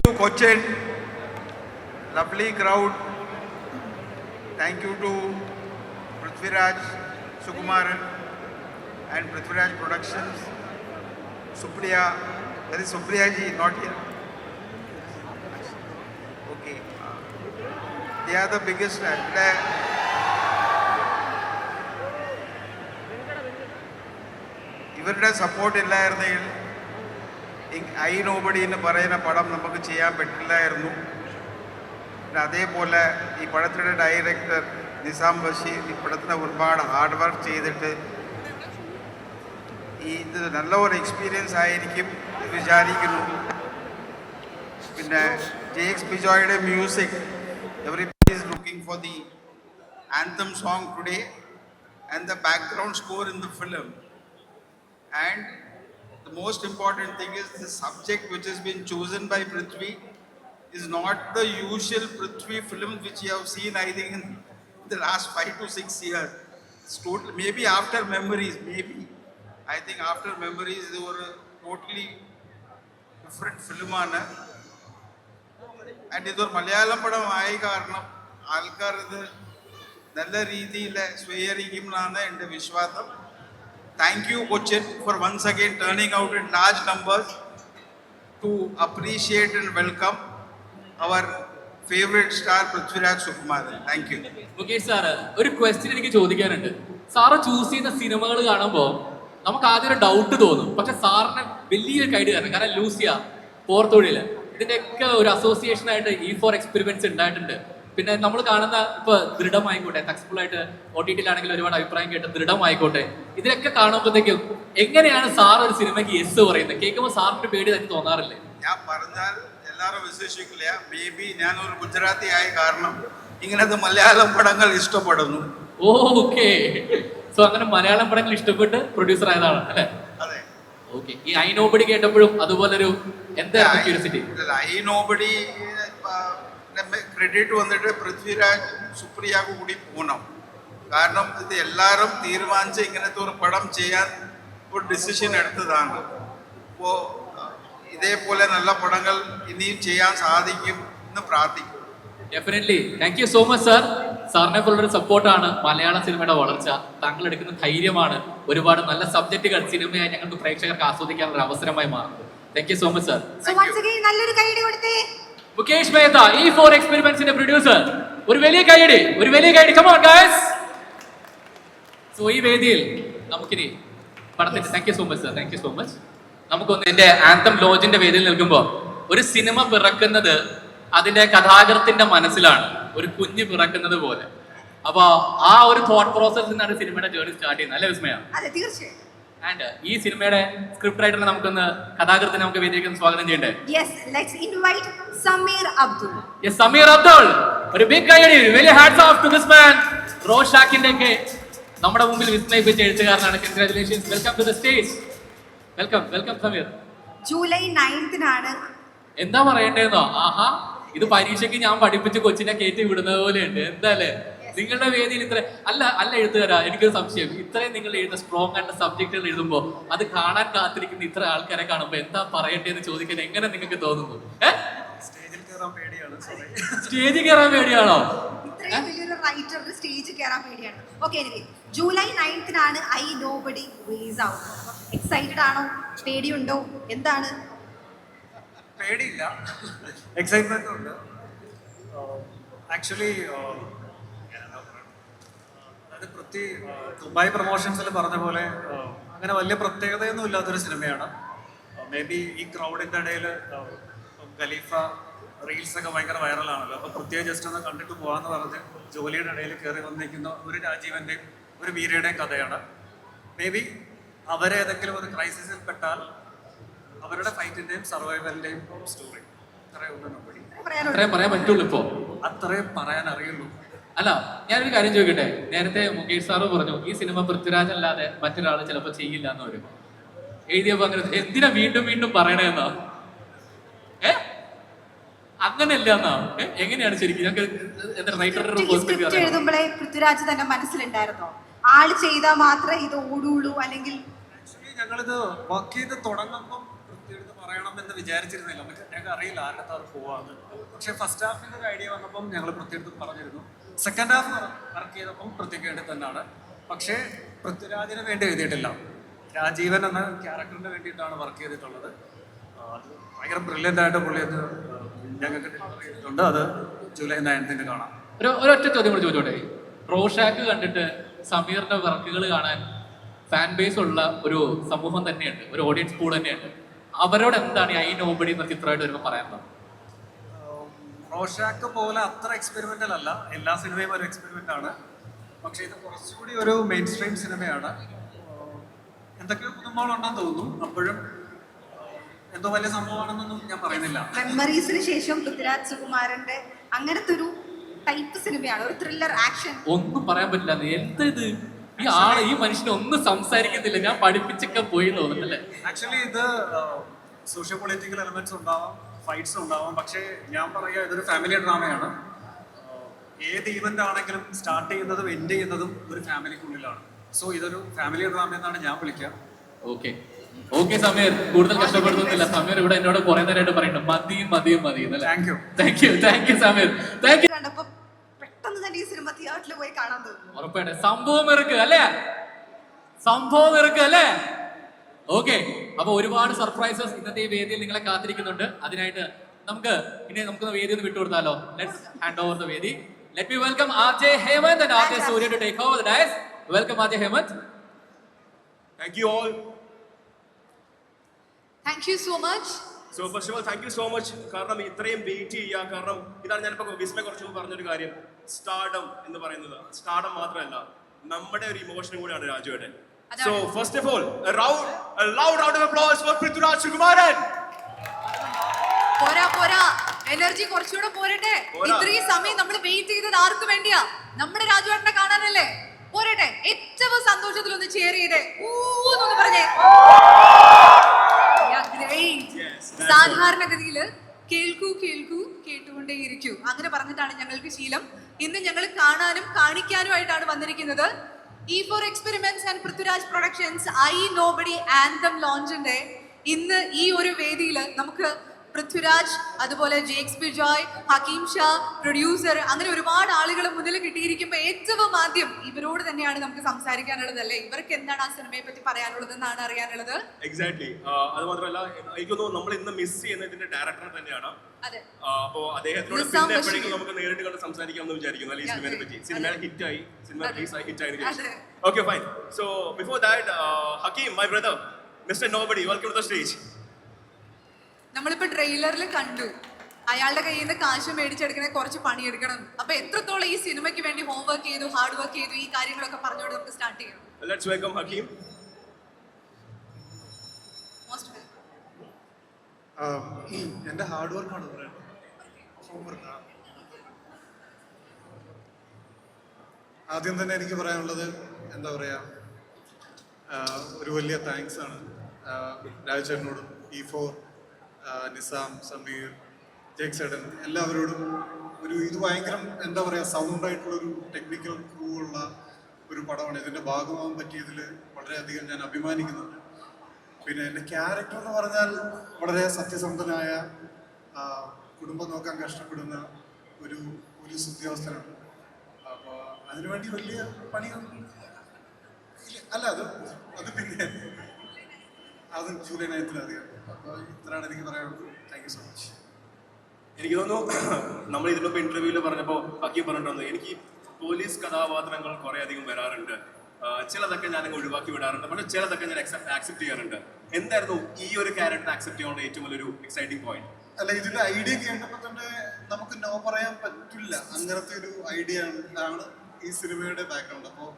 to Cochin, lovely crowd. Thank you to Prithviraj Sukumaran and Prithviraj Productions. Supriya, that is Supriya ji, not here. Okay, they are the biggest. ഇവരുടെ support ഇല്ലായിരുന്നെങ്കിൽ I nobody എന്ന് പറയുന്ന പടം നമുക്ക് ചെയ്യാൻ പറ്റില്ലായിരുന്നു. പിന്നെ അതേപോലെ ഈ പടത്തിൻ്റെ ഡയറക്ടർ നിസാം ബഷീർ ഈ പടത്തിന് ഒരുപാട് ഹാർഡ് വർക്ക് ചെയ്തിട്ട് ഇത് നല്ല ഒരു എക്സ്പീരിയൻസ് ആയിരിക്കും വിചാരിക്കുന്നു. പിന്നെ ജെക്സ് ബിജോയുടെ music, everybody is looking for the anthem song today and the background score in the film. And the most important thing is the subject which has been chosen by Prithvi is not the usual Prithvi film which you have seen, I think, in the last 5 to 6 years. It's total, maybe after Memories, maybe. I think after Memories, they were a totally different film. And ഇത് ഒരു മലയാളം പടമായ കാരണം ആൾക്കാർ ഇത് നല്ല രീതിയിൽ സ്വീകരിക്കും എന്നാണ് എൻ്റെ വിശ്വാസം. Thank you, Cochin, for once again turning out in large numbers to appreciate and welcome our favorite star, Prithviraj Sukumaran. Thank you. Okay, sir. ഒരു ക്വസ്റ്റ്യൻ എനിക്ക് ചോദിക്കാനുണ്ട്. സാറ് ചൂസ് ചെയ്യുന്ന സിനിമകൾ കാണുമ്പോൾ നമുക്ക് ആദ്യം ഒരു ഡൗട്ട് തോന്നും, പക്ഷെ സാറിന് വലിയൊരു കൈഡ് കാരണം, കാരണം ലൂസിയ, പോർത്തൊഴിൽ, ഇതിൻ്റെയൊക്കെ ഒരു അസോസിയേഷൻ ആയിട്ട് E4 എക്സ്പെരിമെന്റ്സ് ഉണ്ടായിട്ടുണ്ട്. പിന്നെ നമ്മൾ കാണുന്ന ഇപ്പൊ ദൃഢമായിക്കോട്ടെ, സക്സസ്ഫുൾ ആയിട്ട് OTT-ലാണെങ്കിൽ ഒരുപാട് അഭിപ്രായം കേട്ട് ദൃഢമായിക്കോട്ടെ, ഇതിലൊക്കെ കാണുമ്പോഴത്തേക്കും എങ്ങനെയാണ് സാർ ഒരു സിനിമയ്ക്ക് യെസ് പറയുന്നത്? കേൾക്കുമ്പോൾ സാറിന്റെ പേടി തന്നെ തോന്നാറില്ലേ? ഞാൻ പറഞ്ഞാൽ എല്ലാവരും വിശ്വസിക്കില്ല. മേ ബി ഞാനൊരു ഗുജറാത്തി ആയ കാരണം ഇങ്ങനത്തെ മലയാളം പടങ്ങൾ ഇഷ്ടപ്പെടുന്നു. ഓക്കെ, സോ അങ്ങനെ മലയാളം പടങ്ങൾ ഇഷ്ടപ്പെട്ട് പ്രൊഡ്യൂസർ ആയതാണ് അല്ലേ? അതെ. ഓക്കെ, ഈ ഐ നോബഡി കേട്ടപ്പോഴും അതുപോലൊരു എന്തായിരുന്നു ക്യൂരിയോസിറ്റി? ഐ നോബഡി ക്രെഡിറ്റ് വന്നിട്ട് പൃഥ്വിരാജ് സുപ്രിയക്ക് കൂടി പോകണം. കാരണം ഇത് എല്ലാവരും തീരുമാനിച്ച് ഇങ്ങനത്തെ ഒരു പടം ചെയ്യാൻ ഒരു ഡിസിഷൻ എടുത്തതാണ്. അപ്പോൾ ഇതേപോലെ നല്ല പടങ്ങൾ ഇനിയും ചെയ്യാൻ സാധിക്കും എന്ന് പ്രാർത്ഥിക്കും. Definitely. Thank you so much sir. സാറിനെ പോലുള്ളൊരു സപ്പോർട്ടാണ് മലയാള സിനിമയുടെ വളർച്ച. താങ്കൾ എടുക്കുന്ന ധൈര്യമാണ് ഒരുപാട് നല്ല സബ്ജക്റ്റുകൾ സിനിമയായി ഞങ്ങൾക്ക് പ്രേക്ഷകർക്ക് ആസ്വദിക്കാനുള്ള അവസരമായി മാറുന്നത്. Thank you so much sir. നല്ലൊരു കൈയടി കൊടുത്തേ. മുകേഷ് മേത്ത, E4 എക്സ്പെരിമെന്റ്സിന്റെ പ്രൊഡ്യൂസർ, ഒരു വലിയ കൈയടി, ഒരു വലിയ കൈയടി. Come on guys. സോ ഈ വേദിയിൽ നമുക്കിനി പടത്തിന്റെ thank you so much sir, thank you so much. നമുക്കൊന്ന് എന്റെ ആന്തം ലോജിന്റെ വേദിയിൽ നിൽക്കുമ്പോൾ ഒരു സിനിമ പിറക്കുന്നത് അതിന്റെ കഥാകൃത്തിന്റെ മനസ്സിലാണ്, ഒരു കുഞ്ഞ് പിറക്കുന്നത് പോലെ. അപ്പൊ ആ ഒരു തോട്ട് പ്രോസസ്സിൽ നിന്നാണ് സിനിമയുടെ ജേർണി സ്റ്റാർട്ട് ചെയ്യുന്നത് അല്ലേ വിസ്മയ? അതെ, തീർച്ചയായും. ആൻഡ് ഈ സിനിമയുടെ സ്ക്രിപ്റ്റ് റൈറ്ററിനെ നമുക്കൊന്ന് കഥാകൃത്തിനെ നമുക്ക് വേദിയിലേക്ക് സ്വാഗതം ചെയ്യണ്ടേ? Yes, let's invite Sameer Abdul. Yes, Sameer Abdul. ഒരു ബിഗ് കൈയടി. Very hats off to this man. റോഷാക്കിന്റെ ഒക്കെ നമ്മുടെ മുമ്പിൽ വിസ്മയിപ്പിച്ച എഴുത്തുകാരനാണ്. Congratulations. Welcome to the stage. Welcome, welcome Sameer. July 9th എന്താ പറയണ്ടേന്നോ? ആഹാ, ഇത് പരീക്ഷയ്ക്ക് ഞാൻ പഠിപ്പിച്ച് കൊച്ചിനെ കയറ്റി വിടുന്നത് പോലെയുണ്ട്. എന്താല്ലേ നിങ്ങളുടെ വേദിയിൽ ഇത്ര അല്ല എഴുത്തുകാരാ, എനിക്കൊരു സംശയം. ഇത്രയും നിങ്ങൾ എഴുതുന്ന സ്ട്രോങ് ആയിട്ട് സബ്ജക്റ്റുകൾ എഴുതുമ്പോൾ അത് കാണാൻ കാത്തിരിക്കുന്ന ഇത്ര ആൾക്കാരെ കാണുമ്പോൾ എന്താ പറയട്ടെ എന്ന് ചോദിക്കാൻ എങ്ങനെ നിങ്ങൾക്ക് തോന്നുന്നു? സ്റ്റേജിൽ കയറാൻ പേടിയാണോ? ഇത്രയും വലിയൊരു റൈറ്ററിന് സ്റ്റേജിൽ കയറാൻ പേടിയാണ്. Okay, July 9th I nobody release ആവുന്നത്. എക്സൈറ്റഡ് ആണോ? പേടിയുണ്ടോ? എന്താണ്? പേടിയില്ല, എക്സൈറ്റ്മെന്റ് ഉണ്ട്. ആക്ച്വലി അതായത് ദുബായ് പ്രൊമോഷൻസിൽ പറഞ്ഞ പോലെ അങ്ങനെ വലിയ പ്രത്യേകതയൊന്നും ഇല്ലാത്തൊരു സിനിമയാണ്. മേ ബി ഈ ക്രൗഡിൻ്റെ ഇടയിൽ ഖലീഫ റീൽസൊക്കെ ഭയങ്കര വൈറലാണല്ലോ. അപ്പോൾ പ്രത്യേകം ജസ്റ്റ് ഒന്ന് കണ്ടിട്ട് പോകാമെന്ന് പറഞ്ഞ് ജോലിയുടെ ഇടയിൽ കയറി വന്നിരിക്കുന്ന ഒരു രാജീവൻ്റെയും ഒരു വീരയുടെയും കഥയാണ്. മേ ബി അവരേതെങ്കിലും ഒരു ക്രൈസിസിൽ പെട്ടാൽ അവരുടെ ഫൈറ്റിന്റെയും സർവൈവലിന്റെയും സ്റ്റോറി. അത്രയും പറയാൻ പറ്റുള്ളൂ. ഇപ്പോ അത്രയും പറയാൻ അറിയുള്ളൂ. അല്ല, ഞാനൊരു കാര്യം ചോദിക്കട്ടെ. നേരത്തെ മുകേഷ് സാറ് പറഞ്ഞു ഈ സിനിമ പൃഥ്വിരാജ് അല്ലാതെ മറ്റൊരാൾ ചിലപ്പോൾ ചെയ്യില്ല എന്ന് വരും. എഴുതിയപ്പോ അങ്ങനെ എന്തിനാ വീണ്ടും വീണ്ടും പറയണേന്നോ? അങ്ങനെയല്ല എന്നാ? എങ്ങനെയാണ് ശരിക്കും? എഴുതുമ്പോഴേ പൃഥ്വിരാജ് തന്നെ മനസ്സിലുണ്ടായിരുന്നോ? ആള് ചെയ്താൽ മാത്രമേ ഇത് ഓടുള്ളൂ? അല്ലെങ്കിൽ ഞങ്ങളിത് വർക്ക് ചെയ്ത് തുടങ്ങുമ്പോൾ പറയണമെന്ന് വിചാരിച്ചിരുന്നില്ല. ഞങ്ങൾക്ക് അറിയില്ല ആരുടെ അടുത്ത് പോവാന്ന്. പക്ഷെ ഫസ്റ്റ് ഹാഫിന്റെ ഒരു ഐഡിയ വന്നപ്പം ഞങ്ങൾ പ്രത്യേകത്ത് പറഞ്ഞിരുന്നു. സെക്കൻഡ് ഹാഫ് വർക്ക് ചെയ്തപ്പം പൃഥ്വിക്ക് വേണ്ടി തന്നെയാണ്. പക്ഷേ പൃഥ്വിരാജിന് വേണ്ടി എഴുതിയിട്ടില്ല. രാജീവൻ എന്ന ക്യാരക്ടറിന് വേണ്ടിയിട്ടാണ് വർക്ക് ചെയ്തിട്ടുള്ളത്. അത് ഭയങ്കര ബ്രില്യൻ്റ് ആയിട്ട് പുള്ളി അത് ഞങ്ങൾക്ക് ഡെലിവർ ചെയ്തിട്ടുണ്ട്. അത് ജൂലൈ 9 കാണാം. ഒരൊറ്റ ചോദ്യം കൂടി ചോദിച്ചോട്ടെ. റോഷാക്ക് കണ്ടിട്ട് സമീറിന്റെ വർക്കുകൾ കാണാൻ ഫാൻ ബേസ് ഉള്ള ഒരു സമൂഹം തന്നെയുണ്ട്, ഒരു ഓഡിയൻസ് പൂൾ തന്നെയുണ്ട്. അവരോട് എന്താണ് ഈ ഐ നോബഡി എന്ന ചിത്രമായിട്ട് വരുമ്പോൾ പറയാനുള്ളത്? റോഷാക്ക് പോലെ അത്ര എക്സ്പെരിമെന്റൽ അല്ല. എല്ലാ സിനിമയും ഒരു എക്സ്പെരിമെന്റ് ആണ്. പക്ഷെ ഇത് കുറച്ചുകൂടി ഒരു മെയിൻ സ്ട്രീം സിനിമയാണ്. എന്തൊക്കെയോ പുതുമകളുണ്ടെന്ന് തോന്നുന്നു. അപ്പോഴും എന്തോ വലിയ സംഭവമാണെന്നൊന്നും ഞാൻ പറയുന്നില്ല. മെമ്മറീസിന് ശേഷം പൃഥ്വിരാജ് സുകുമാരന്റെ അങ്ങനത്തെ ഒരു ടൈപ്പ് സിനിമയാണ്, ഒരു ത്രില്ലർ ആക്ഷൻ. ഒന്നും പറയാൻ പറ്റില്ല. എന്തത് ഈ മനുഷ്യനെ ഒന്നും സംസാരിക്കുന്നില്ല. ഞാൻ പഠിപ്പിച്ചൊക്കെ പോയി തോന്നുന്നല്ലേ? ആക്ച്വലി ഇത് സോഷ്യോ പൊളിറ്റിക്കൽ എലമെന്റ്സ് ഉണ്ടാവാം, ഫൈറ്റ്സ് ഉണ്ടാവാം. പക്ഷേ ഞാൻ പറയുക ഇതൊരു ഫാമിലി ഡ്രാമയാണ്. ഏത് ഈവന്റ് ആണെങ്കിലും സ്റ്റാർട്ട് ചെയ്യുന്നതും എൻഡ് ചെയ്യുന്നതും ഒരു ഫാമിലിക്കുള്ളിലാണ്. സോ ഇതൊരു ഫാമിലി ഡ്രാമ എന്നാണ് ഞാൻ വിളിക്കുക. ഓക്കെ സമീർ, കൂടുതൽ കഷ്ടപ്പെടുന്നില്ല. സമീർ ഇവിടെ എന്നോട് കുറെ നേരമായിട്ട് പറയുന്നുണ്ട് മതി. Thank you Sameer. കണ്ടപ്പോ പെട്ടെന്ന് തന്നെ ഈ സിനിമ തിയേറ്ററിൽ പോയി കാണാൻ തോന്നുന്നു. ഉറപ്പായിട്ട് സംഭവം ഇറക്കുക അല്ലേ? ഓക്കെ, അപ്പൊ ഒരുപാട് സർപ്രൈസസ് ഇന്നത്തെ ഈ വേദിയിൽ നിങ്ങളെ കാത്തിരിക്കുന്നുണ്ട്. അതിനായിട്ട് നമുക്ക് വേദി ഒന്ന് വിട്ടുകൊടുത്താലോ? ലെറ്റ്സ് ഹാൻഡ് ഓവർ ദ വേദി. Let me welcome RJ Hemanth and RJ Surya to take over the dais. Welcome RJ Hemanth. Thank you all. Thank you so much. So first of all, thank you so much. കാരണം ഇത്രയും wait ചെയ്യുക. കാരണം ഇതാണ് ഞാനിപ്പോൾ വിസ്മയ കുറച്ച് മുമ്പ് പറഞ്ഞൊരു കാര്യം. സ്റ്റാർഡം എന്ന് പറയുന്നത് സ്റ്റാർഡം മാത്രമല്ല, നമ്മുടെ ഒരു ഇമോഷനും കൂടിയാണ് രാജുവേട്ടൻ. So first of all, a loud round of applause for Prithviraj Sukumaran. പോരാ എനർജി കുറച്ചുകൂടെ പോരട്ടെ. ഇത്രയും സമയം നമ്മൾ വെയിറ്റ് ചെയ്തത് ആർക്ക് വേണ്ടിയാ? നമ്മുടെ രാജുവേട്ടനെ കാണാനല്ലേ? പോരട്ടെ. ഏറ്റവും സന്തോഷത്തിൽ ഒന്ന് ചെയർ ചെയ്തേ, ഊന്നൊന്ന് പറഞ്ഞേ. സാധാരണഗതിയിൽ കേൾക്കൂ കേട്ടുകൊണ്ടേയിരിക്കൂ അങ്ങനെ പറഞ്ഞിട്ടാണ് ഞങ്ങൾക്ക് ശീലം. ഇന്ന് ഞങ്ങൾ കാണാനും കാണിക്കാനുമായിട്ടാണ് വന്നിരിക്കുന്നത്. E4 experiments and Prithviraj productions I nobody anthem ലോഞ്ചിന്റെ ഇന്ന് ഈ ഒരു വേദിയിൽ നമുക്ക് പൃഥ്വിരാജ്, അതുപോലെ ജേക്സ് ബിജോയ്, ഹക്കീം ഷാ, പ്രൊഡ്യൂസർ, അങ്ങനെ ഒരുപാട് ആളുകൾ മുന്നിൽ കിട്ടിയിരിക്കുമ്പോൾ ഏറ്റവും ആദ്യം ഇവരോട് തന്നെയാണ് നമുക്ക് സംസാരിക്കാനുള്ളത്, അല്ലേ? ഇവർക്ക് എന്താണ് ആ സിനിമയെ പറ്റി പറയാനുള്ളത് എന്നാണ് അറിയാനുള്ളത്. എക്സാക്ട്ലി. അത് മാത്രമല്ല, എനിക്ക് തോന്നുന്നു നമ്മൾ ഇന്ന് മിസ് ചെയ്യുന്ന ഇതിന്റെ ഡയറക്ടർ തന്നെയാണ്. അപ്പോ അദ്ദേഹത്തോട് പിന്നെ എപ്പോഴെങ്കിലും നമുക്ക് നേരിട്ട് കണ്ട് സംസാരിക്കാമെന്ന് വിചാരിക്കുന്നു അല്ലെ? ഈ സിനിമയെ പറ്റി. സിനിമ ഹിറ്റായി, സിനിമ റിലീസായി ഹിറ്റായി. Okay fine. So before that, Hakeem, my brother, mister nobody, welcome to the stage. നമ്മളിപ്പോ ട്രെയിലറിൽ കണ്ടു അയാളുടെ കയ്യിൽ നിന്ന് കാശ് മേടിച്ചെടുക്കണേ കുറച്ച് പണിയെടുക്കണം. അപ്പൊ എത്രത്തോളം ഈ സിനിമയ്ക്ക് വേണ്ടി ഹോംവർക്ക് ചെയ്തു, ഹാർഡ് വർക്ക് ചെയ്തു, ഈ കാര്യങ്ങളൊക്കെ പറഞ്ഞുകൊണ്ട് നമുക്ക് സ്റ്റാർട്ട് ചെയ്യാം. Let's welcome Hakeem. എൻ്റെ ഹാർഡ് വർക്കാണ് പറയുന്നത്. ആദ്യം തന്നെ എനിക്ക് പറയാനുള്ളത് എന്താ പറയുക, ഒരു വലിയ താങ്ക്സ് ആണ് രാജചേട്ടനോടും, E4, നിസാം, സമീർ, ജേക്സ് ചേട്ടൻ, എല്ലാവരോടും. ഇത് ഭയങ്കര എന്താ പറയുക, സൗണ്ടായിട്ടുള്ളൊരു ടെക്നിക്കൽ ക്രൂ ഉള്ള ഒരു പടമാണ്. ഇതിൻ്റെ ഭാഗമാകാൻ പറ്റിയതിൽ വളരെയധികം ഞാൻ അഭിമാനിക്കുന്നുണ്ട്. പിന്നെ എൻ്റെ ക്യാരക്ടർ എന്ന് പറഞ്ഞാൽ വളരെ സത്യസന്ധനായ, കുടുംബം നോക്കാൻ കഷ്ടപ്പെടുന്ന ഒരു പോലീസ് ഉദ്യോഗസ്ഥനാണ്. അപ്പോൾ അതിനുവേണ്ടി വലിയ പണിയൊന്നും അല്ല. അത് പിന്നെ അത് ജൂലൈ 9 അറിയാം. അപ്പോൾ ഇത്രയാണ് എനിക്ക് പറയാനുള്ളത്. Thank you so much. എനിക്ക് തോന്നുന്നു നമ്മൾ ഇതിലിപ്പോൾ ഇന്റർവ്യൂവിൽ പറഞ്ഞപ്പോൾ ഹക്കീം പറഞ്ഞിട്ടുണ്ട്, എനിക്ക് പോലീസ് കഥാപാത്രങ്ങൾ കുറേ അധികം വരാറുണ്ട്. ചിലതൊക്കെ ഞാൻ ഒഴിവാക്കി വിടാറുണ്ട്, പക്ഷെ ചിലതൊക്കെ ഞാൻ ആക്സെപ്റ്റ് ചെയ്യാറുണ്ട്. എന്തായിരുന്നു ഈ ഒരു ക്യാരക്ടർ ആക്സെപ്റ്റ് ചെയ്യാനുള്ള ഏറ്റവും വലിയൊരു എക്സൈറ്റിംഗ് പോയിന്റ്? അല്ല, ഇതിന്റെ ഐഡിയ കേട്ടപ്പോൾ തന്നെ നമുക്ക് നോ പറയാൻ പറ്റില്ല. അങ്ങനത്തെ ഒരു ഐഡിയ ആണ് ഈ സിനിമയുടെ ബാക്ക്ഗ്രൗണ്ട്. അപ്പോൾ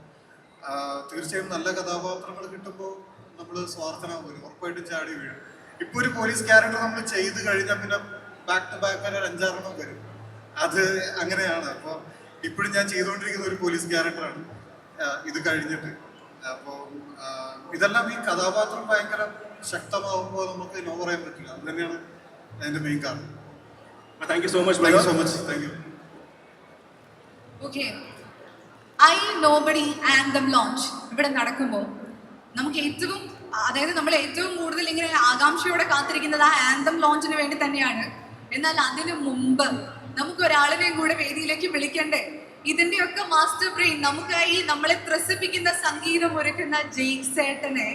തീർച്ചയായും നല്ല കഥാപാത്രങ്ങൾ കിട്ടുമ്പോൾ നമ്മൾ സ്വാർത്ഥനാകും, ഉറപ്പായിട്ടും ചാടി വീഴും. ഇപ്പോൾ ഒരു പോലീസ് ക്യാരക്ടർ നമ്മൾ ചെയ്ത് കഴിഞ്ഞാൽ പിന്നെ ബാക്ക് ടു ബാക്ക് ഒരു 5-6 വരും. അത് അങ്ങനെയാണ്. അപ്പോൾ ഇപ്പോഴും ഞാൻ ചെയ്തുകൊണ്ടിരിക്കുന്ന ഒരു പോലീസ് ക്യാരക്ടറാണ് ഇത് കഴിഞ്ഞിട്ട്. അപ്പോൾ ഇതെല്ലാം ഈ കഥാപാത്രം ഭയങ്കര ശക്തമാകുമ്പോൾ നമുക്ക് നോ പറയാൻ പറ്റില്ല. അത് തന്നെയാണ് അതിന്റെ മെയിൻ കാരണം. Thank you so much. Thank you. Okay, I nobody anthem launch ഇവിടെ നടക്കുമ്പോൾ നമുക്ക് ഏറ്റവും, അതായത് നമ്മൾ ഏറ്റവും കൂടുതൽ ഇങ്ങനെ ആകാംക്ഷയോടെ കാത്തിരിക്കുന്നത് ആ ആന്തം ലോഞ്ചിന് വേണ്ടി തന്നെയാണ്. എന്നാൽ അതിനു മുമ്പ് നമുക്ക് ഒരാളിനെയും കൂടെ വേദിയിലേക്ക് വിളിക്കണ്ടേ? ഇതിന്റെയൊക്കെ മാസ്റ്റർ ബ്രെയിൻ, നമുക്കായി നമ്മളെ ത്രസിപ്പിക്കുന്ന സംഗീതം ഒരുക്കുന്ന ജെയ്ക്സ് ഏട്ടനെ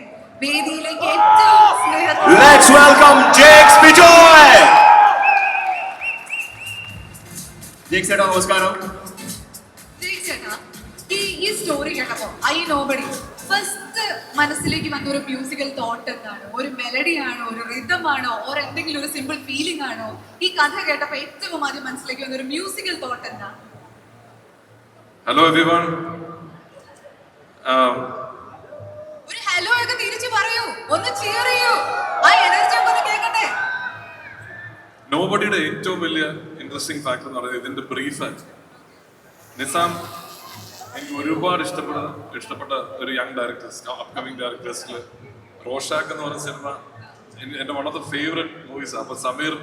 വേദിയിലേക്ക് ഏറ്റവും സ്നേഹത്തോടെ Let's welcome Jakes Bijoy. Jakes ചേട്ടാ നമസ്കാരം. ജെയ്ക്സ് ഏട്ടാ, ഈ സ്റ്റോറി കേട്ടപ്പോ ഐ നോബഡി ഫസ്റ്റ് മനസ്സിലേക്ക് വന്ന ഒരു മ്യൂസിക്കൽ തോട്ട് എന്താണ്? ഒരു മെലഡി ആണോ, ഒരു റിതം ആണോ, ഓർ എന്തെങ്കിലും ഒരു സിമ്പിൾ ഫീലിംഗ് ആണോ? ഈ കഥ കേട്ടപ്പോ ഏറ്റവും ആദ്യം മനസ്സിലേക്ക് വന്ന ഒരു മ്യൂസിക്കൽ തോട്ട് എന്താ? Hello everyone. ഒരു ഹലോ ഒക്കെ തിരിച്ചു പറയൂ, ഒന്ന് ചിയർ ചെയ്യൂ, ആ എനർജി ഒക്കെ ഒന്ന് കേൾക്കട്ടെ. നോബഡിയുടെ ഏറ്റവും വലിയ ഇൻട്രസ്റ്റിംഗ് ഫാക്ടർ എന്ന് പറയുന്നത് ഇതിന്റെ ബ്രീഫ്. നിസാം എനിക്ക് ഒരുപാട് ഇഷ്ടപ്പെട്ട ഒരു യങ് ഡയറക്ടേഴ്സ്, അപ്കമിങ് ഡയറക്ടേഴ്സിൽ റോഷാക്ക് എന്ന് പറയുന്ന സിനിമ എൻ്റെ one of the favourite movies. അപ്പോൾ സമീർ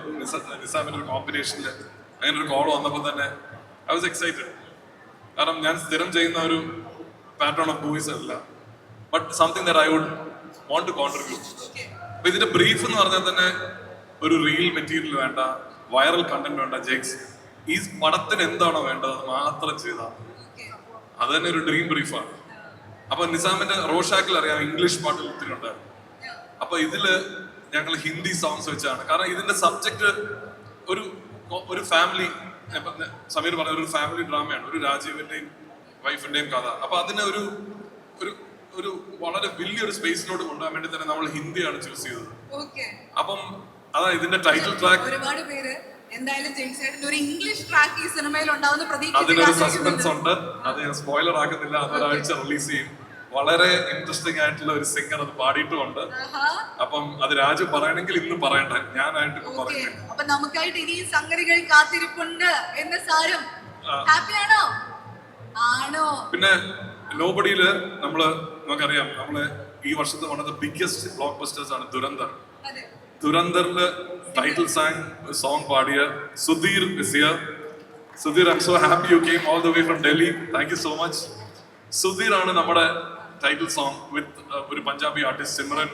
നിസാമിൻ്റെ ഒരു കോമ്പിനേഷനിൽ അങ്ങനെ ഒരു കോൾ വന്നപ്പോൾ തന്നെ ഐ വാസ് എക്സൈറ്റഡ്. കാരണം ഞാൻ സ്ഥിരം ചെയ്യുന്ന ഒരു പാറ്റേൺ ഓഫ് മൂവീസ് അല്ല, but something that I would want to contribute. അപ്പൊ ഇതിന്റെ ബ്രീഫ് എന്ന് പറഞ്ഞാൽ തന്നെ ഒരു റീൽ മെറ്റീരിയൽ വേണ്ട, വൈറൽ കണ്ടന്റ് വേണ്ട. ജെയ്ക്സ് ഈ പടത്തിന് എന്താണോ വേണ്ടത് അത് മാത്രം ചെയ്താൽ അത് തന്നെ ഒരു ഡ്രീം ബ്രീഫാണ്. അപ്പൊ നിസാമിന്റെ റോഷാക്കിൽ അറിയാം ഇംഗ്ലീഷ് പാട്ടുകൾ ഒത്തിരി ഉണ്ടായിരുന്നു. അപ്പൊ ഇതില് ഞങ്ങൾ ഹിന്ദി സോങ്സ് വെച്ചാണ്, കാരണം ഇതിന്റെ സബ്ജക്ട് ഒരു ഫാമിലി, സമീർ പറഞ്ഞ ഒരു ഫാമിലി ഡ്രാമയാണ്, ഒരു രാജീവിന്റെയും വൈഫിന്റെയും കഥ. അപ്പൊ അതിനെ ഒരു ഒരു വളരെ വലിയൊരു സ്പേസിലോട്ട് കൊണ്ടുപോകാൻ വേണ്ടി തന്നെ നമ്മൾ ഹിന്ദിയാണ് ചൂസ് ചെയ്തത്. അപ്പം അതാ ഇതിന്റെ ടൈറ്റിൽ ട്രാക്ക്. ഒരുപാട് പേര് എന്തായാലും ജെയ്ക്സ് ഏട്ടന്റെ ഒരു ഇംഗ്ലീഷ് ട്രാക്ക് ഈ സിനിമയിൽ ഉണ്ടാവുന്ന അതിനൊരു സസ്പെൻസ് ഉണ്ട്, അത് ഞാൻ സ്പോയിലർ ആക്കുന്നില്ല. അതൊരാഴ്ച റിലീസ് ചെയ്യും. വളരെ ഇൻട്രസ്റ്റിംഗ് ആയിട്ടുള്ള ഒരു സിംഗർ അത് പാടിയിട്ടുമുണ്ട്. അപ്പം അത് രാജു പറയണമെങ്കിൽ ഇന്ന് പറയണ്ട, ഞാനായിട്ട് ഇപ്പൊ പറയട്ടെ. അപ്പൊ നമുക്കായിട്ട് ഇനി സംഗതികൾ കാത്തിരിപ്പുണ്ട് എന്ന് സാരം. ഹാപ്പിയാണോ? ആണോ? പിന്നെ നോബഡിയില് നമുക്കറിയാം നമ്മള് ഈ വർഷത്തെ one of the biggest block busters ആണ് ദുരന്തർ. ദുരന്തറില് ടൈറ്റിൽ സോങ് പാടിയ Sudheer is here. Sudheer, I M so happy you came all the way from Delhi. Thank you so much. Sudheer ആണ് നമ്മുടെ ടൈറ്റിൽ സോങ് വിത്ത് ഒരു Punjabi artist Simran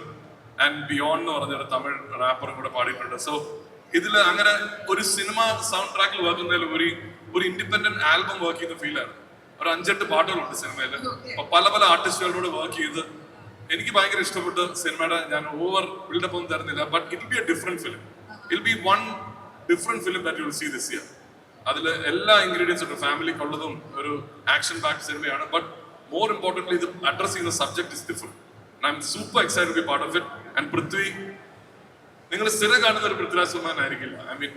and beyond എന്ന് പറഞ്ഞൊരു തമിഴ് റാപ്പറും കൂടെ പാടിയിട്ടുണ്ട്. സോ ഇതില് അങ്ങനെ ഒരു സിനിമ സൗണ്ട് ട്രാക്കിൽ വർക്ക് ചെയ്യുന്നതിൽ ഒരു ഇൻഡിപെൻഡന്റ് ആൽബം വർക്ക് ചെയ്യുന്ന ഫീലാണ്. ഒരു 5-8 പാട്ടുകളുണ്ട് സിനിമയില്. അപ്പൊ പല ആർട്ടിസ്റ്റുകളോട് വർക്ക് ചെയ്ത് എനിക്ക് ഭയങ്കര ഇഷ്ടപ്പെട്ട സിനിമയുടെ ഞാൻ ഓവർ ബിൽഡപ്പ് ഒന്നും തരുന്നില്ല, but it be a different film. It be one different film that you will see this year. അതിൽ എല്ലാ ഇൻഗ്രീഡിയൻസ് ഉണ്ട്, ഫാമിലിക്കുള്ളതും ഒരു ആക്ഷൻ പാക്ട് സിനിമയാണ്. ബട്ട് മോർ ഇമ്പോർട്ടൻ്റ്ലി ഇത് അഡ്രസ് ചെയ്യുന്ന subject is different. I'm super excited to be part of it. And Prithvi, നിങ്ങൾ സ്ഥിരം കാണുന്ന ഒരു പൃഥ്വിരാജ് സുമാൻ ആയിരിക്കില്ല. ഐ മീൻ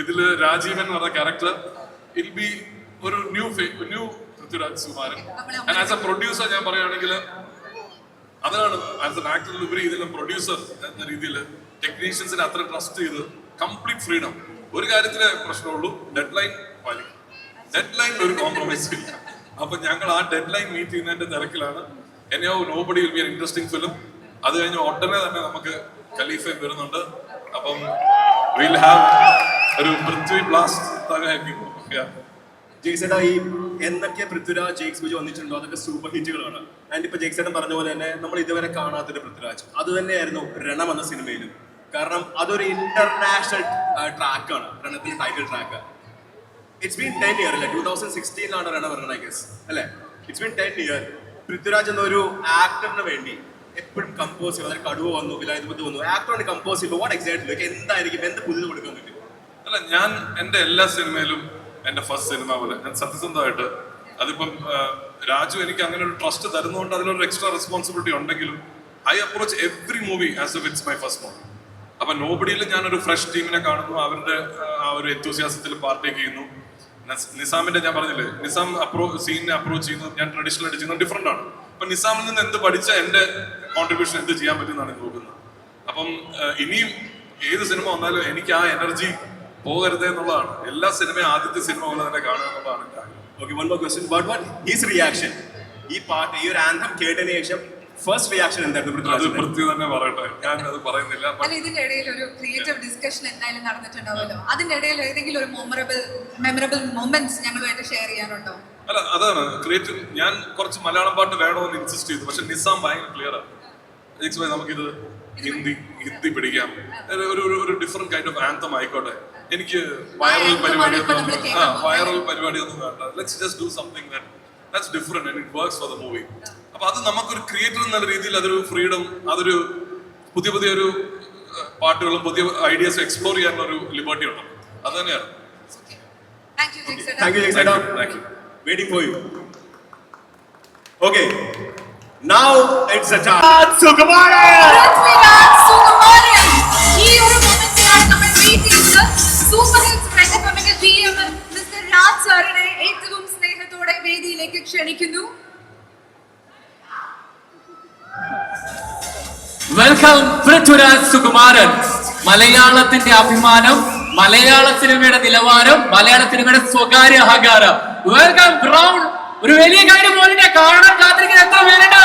ഇതില് രാജീവൻ എന്ന് പറഞ്ഞ ക്യാരക്ടർ ഇറ്റ് ബി ഒരു new Prithviraj Sumaran. And as A producer ഞാൻ പറയുകയാണെങ്കിൽ അതാണ്, ആസ് എൻ ആക്ടർ ഉപരി ഇതിലും പ്രൊഡ്യൂസർ എന്ന രീതിയിൽ ടെക്നീഷ്യൻസിനെ അത്ര ട്രസ്റ്റ് ചെയ്ത് കംപ്ലീറ്റ് ഫ്രീഡം. ഒരു കാര്യത്തിലെ പ്രശ്നമുള്ളൂ, ഡെഡ് ലൈൻ പാലിക്കും. ഡെഡ് ലൈനിൽ ഒരു കോംപ്രമൈസ് ഇല്ല. അപ്പൊ ഞങ്ങൾ ആ ഡെഡ് ലൈൻ മീറ്റ് ചെയ്യുന്നതിന്റെ തിരക്കിലാണ്. എന്നെയോ nobody will be an interesting film. അത് കഴിഞ്ഞ് ഉടനെ തന്നെ നമുക്ക് ഖലീഫയും വരുന്നുണ്ട്. അപ്പം വിൽ ഹാവ് ഒരു പൃഥ്വി ബ്ലാസ്റ്റ്. ജെയ്സേട്ടാ, ഈ എന്തൊക്കെ പൃഥ്വിരാജ് ജെയ്ക്സ് ബിജോയ് വന്നിട്ടുണ്ടോ അതൊക്കെ സൂപ്പർ ഹിറ്റുകളാണ്. ആൻഡ് ഇപ്പൊ ജെയ്സേട്ടൻ പറഞ്ഞ പോലെ തന്നെ നമ്മൾ ഇതുവരെ കാണാത്തൊരു പൃഥ്വിരാജ് അത് തന്നെയായിരുന്നു രണം എന്ന സിനിമയിലും. കാരണം അതൊരു ഇന്റർനാഷണൽ ട്രാക്കാണ്, രണത്തിന്റെ title track. It's been 10 year അല്ലേ, 2016 രണം പറഞ്ഞത് ഐ ഗസ് അല്ലേ. It's been 10 year. പൃഥ്വിരാജ് എന്ന ഒരു ആക്ടറിന് വേണ്ടി എപ്പോഴും കമ്പോസ് ചെയ്യും. അതായത് കടുവ വന്നു, വിലായത്ത് വന്നു, ആക്ടറാണ് കമ്പോസ് ചെയ്യുമ്പോൾ വാട്ട് എക്സാക്ട്ലി എന്തായിരിക്കും, എന്ത് പുതിയത് കൊടുക്കാൻ പറ്റും? അല്ല, ഞാൻ എൻ്റെ എല്ലാ സിനിമയിലും എൻ്റെ ഫസ്റ്റ് സിനിമ പോലെ ഞാൻ സത്യസന്ധമായിട്ട്, അതിപ്പം രാജു എനിക്ക് അങ്ങനെ ഒരു ട്രസ്റ്റ് തരുന്നതുകൊണ്ട് അതിലൊരു എക്സ്ട്രാ റെസ്പോൺസിബിലിറ്റി ഉണ്ടെങ്കിലും I approach every movie as F it's my first movie. അപ്പൊ നോബഡിയിൽ ഞാനൊരു ഫ്രഷ് ടീമിനെ കാണുന്നു, അവരുടെ ആ ഒരു എന്തൂസിയാസത്തിൽ പാർട്ടേക്ക് ചെയ്യുന്നു. നിസാമിന്റെ ഞാൻ പറഞ്ഞില്ലേ, നിസാം സീനിനെ അപ്രോച്ച് ചെയ്യുന്നത് ഞാൻ ട്രഡീഷണൽ ആയിട്ട് ചെയ്യുന്നത് ഡിഫറെന്റ് ആണ്. അപ്പൊ നിസാമിൽ നിന്ന് എന്ത് പഠിച്ച എന്റെ കോൺട്രിബ്യൂഷൻ എന്ത് ചെയ്യാൻ പറ്റുമെന്നാണ് നോക്കുന്നത്. അപ്പം ഇനിയും ഏത് സിനിമ വന്നാലും എനിക്ക് ആ എനർജി പോകരുത് എന്നുള്ളതാണ്. എല്ലാ സിനിമയും ആദ്യത്തെ സിനിമ പോലെ തന്നെ കാണുക എന്നുള്ളതാണ് എൻ്റെ ആഗ്രഹം. Okay, one more question. What his reaction? ഈ പാട്ട്, ഈ ഒരു ആന്തം കേട്ടതിന് ശേഷം ഫസ്റ്റ് റിയാക്ഷൻ എന്തായിരുന്നു? അത് പൃഥ്വി തന്നെ പറയട്ടെ, ഞാൻ അത് പറയുന്നില്ല. അല്ല, ഇതിന്റെ ഇടയിൽ ഒരു ക്രിയേറ്റീവ് ഡിസ്കഷൻ എന്തായാലും നടന്നിട്ടുണ്ടാവുമല്ലോ. അതിന്റെ ഇടയിൽ ഏതെങ്കിലും ഒരു മെമ്മറബിൾ മൊമെന്റ്സ് ഞങ്ങളുമായിട്ട് ഷെയർ ചെയ്യാനുണ്ടോ? അല്ല അതാണ് ക്രിയേറ്റീവ്. ഞാൻ കുറച്ച് മലയാളം പാട്ട് വേണമെന്ന് ഇൻസിസ്റ്റ് ചെയ്തു, പക്ഷെ നിസാം ഭയങ്കര ക്ലിയറാണ്. നമുക്കിത് ഹിന്ദി പിടിക്കാം, ഒരു ഡിഫറെന്റ് കൈൻഡ് ഓഫ് ആന്തം ആയിക്കോട്ടെ. എനിക്ക് വൈറൽ പരിപാടി ഒന്നും വേണ്ട. Let's just do something that's different and it works for the movie. അപ്പൊ അത് നമുക്കൊരു ക്രിയേറ്റർ എന്നുള്ള രീതിയിൽ അതൊരു ഫ്രീഡം, അതൊരു പുതിയ ഒരു പാട്ടുകളും പുതിയ ഐഡിയാസ് എക്സ്പ്ലോർ ചെയ്യാനുള്ള ഒരു ലിബർട്ടി ഉണ്ട്. അത് തന്നെയാണ്. Thank you Jakes. Thank you. Waiting for you. Okay. Now it's a time. Sukumaran. ഈ ഒരു മൊമെന്റിനാണ് നമ്മൾ വെയിറ്റ് ചെയ്തത്. സൂപ്പർ ഹിറ്റ്സ് റെഡ് എഫ്എമ്മിന്റെ ജിഎം മിസ്റ്റർ രാജ് സാറിനെ ഏറ്റവും സ്നേഹത്തോടെ വേദിയിലേക്ക് ക്ഷണിക്കുന്നു. വെൽക്കം പൃഥ്വിരാജ് സുകുമാരൻ. മലയാളത്തിന്റെ അഭിമാനം, മലയാള സിനിമയുടെ നിലവാരം, മലയാള സിനിമയുടെ സ്വകാര്യ അഹങ്കാരം. Welcome ground. ഒരു വലിയ കാര്യം പോലെ കാണാൻ കാത്തിരിക്കുന്ന എത്ര പേരുണ്ട്?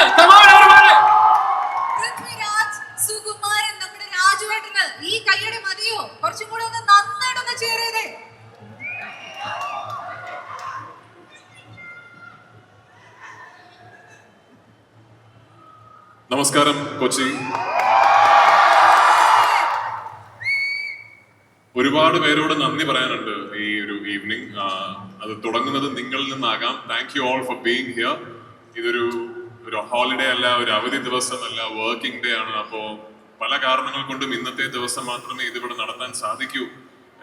പൃഥ്വിരാജ് സുകുമാരൻ, നമ്മുടെ രാജുവേട്ടന് ഈ കയ്യടി മതിയോ? കുറച്ചും കൂടെ ഒന്ന് നന്നായിട്ടൊന്ന് ചേരേതേ. നമസ്കാരം കൊച്ചി. ഒരുപാട് പേരോട് നന്ദി പറയാനുണ്ട് ഈ ഒരു ഈവനിങ്. അത് തുടങ്ങുന്നത് നിങ്ങളിൽ നിന്നാകാം. Thank you all for being here. ഇതൊരു ഹോളിഡേ അല്ല, ഒരു അവധി ദിവസമല്ല, വർക്കിംഗ് ഡേ ആണ്. അപ്പോ പല കാരണങ്ങൾ കൊണ്ടും ഇന്നത്തെ ദിവസം മാത്രമേ ഇതിവിടെ നടത്താൻ സാധിക്കൂ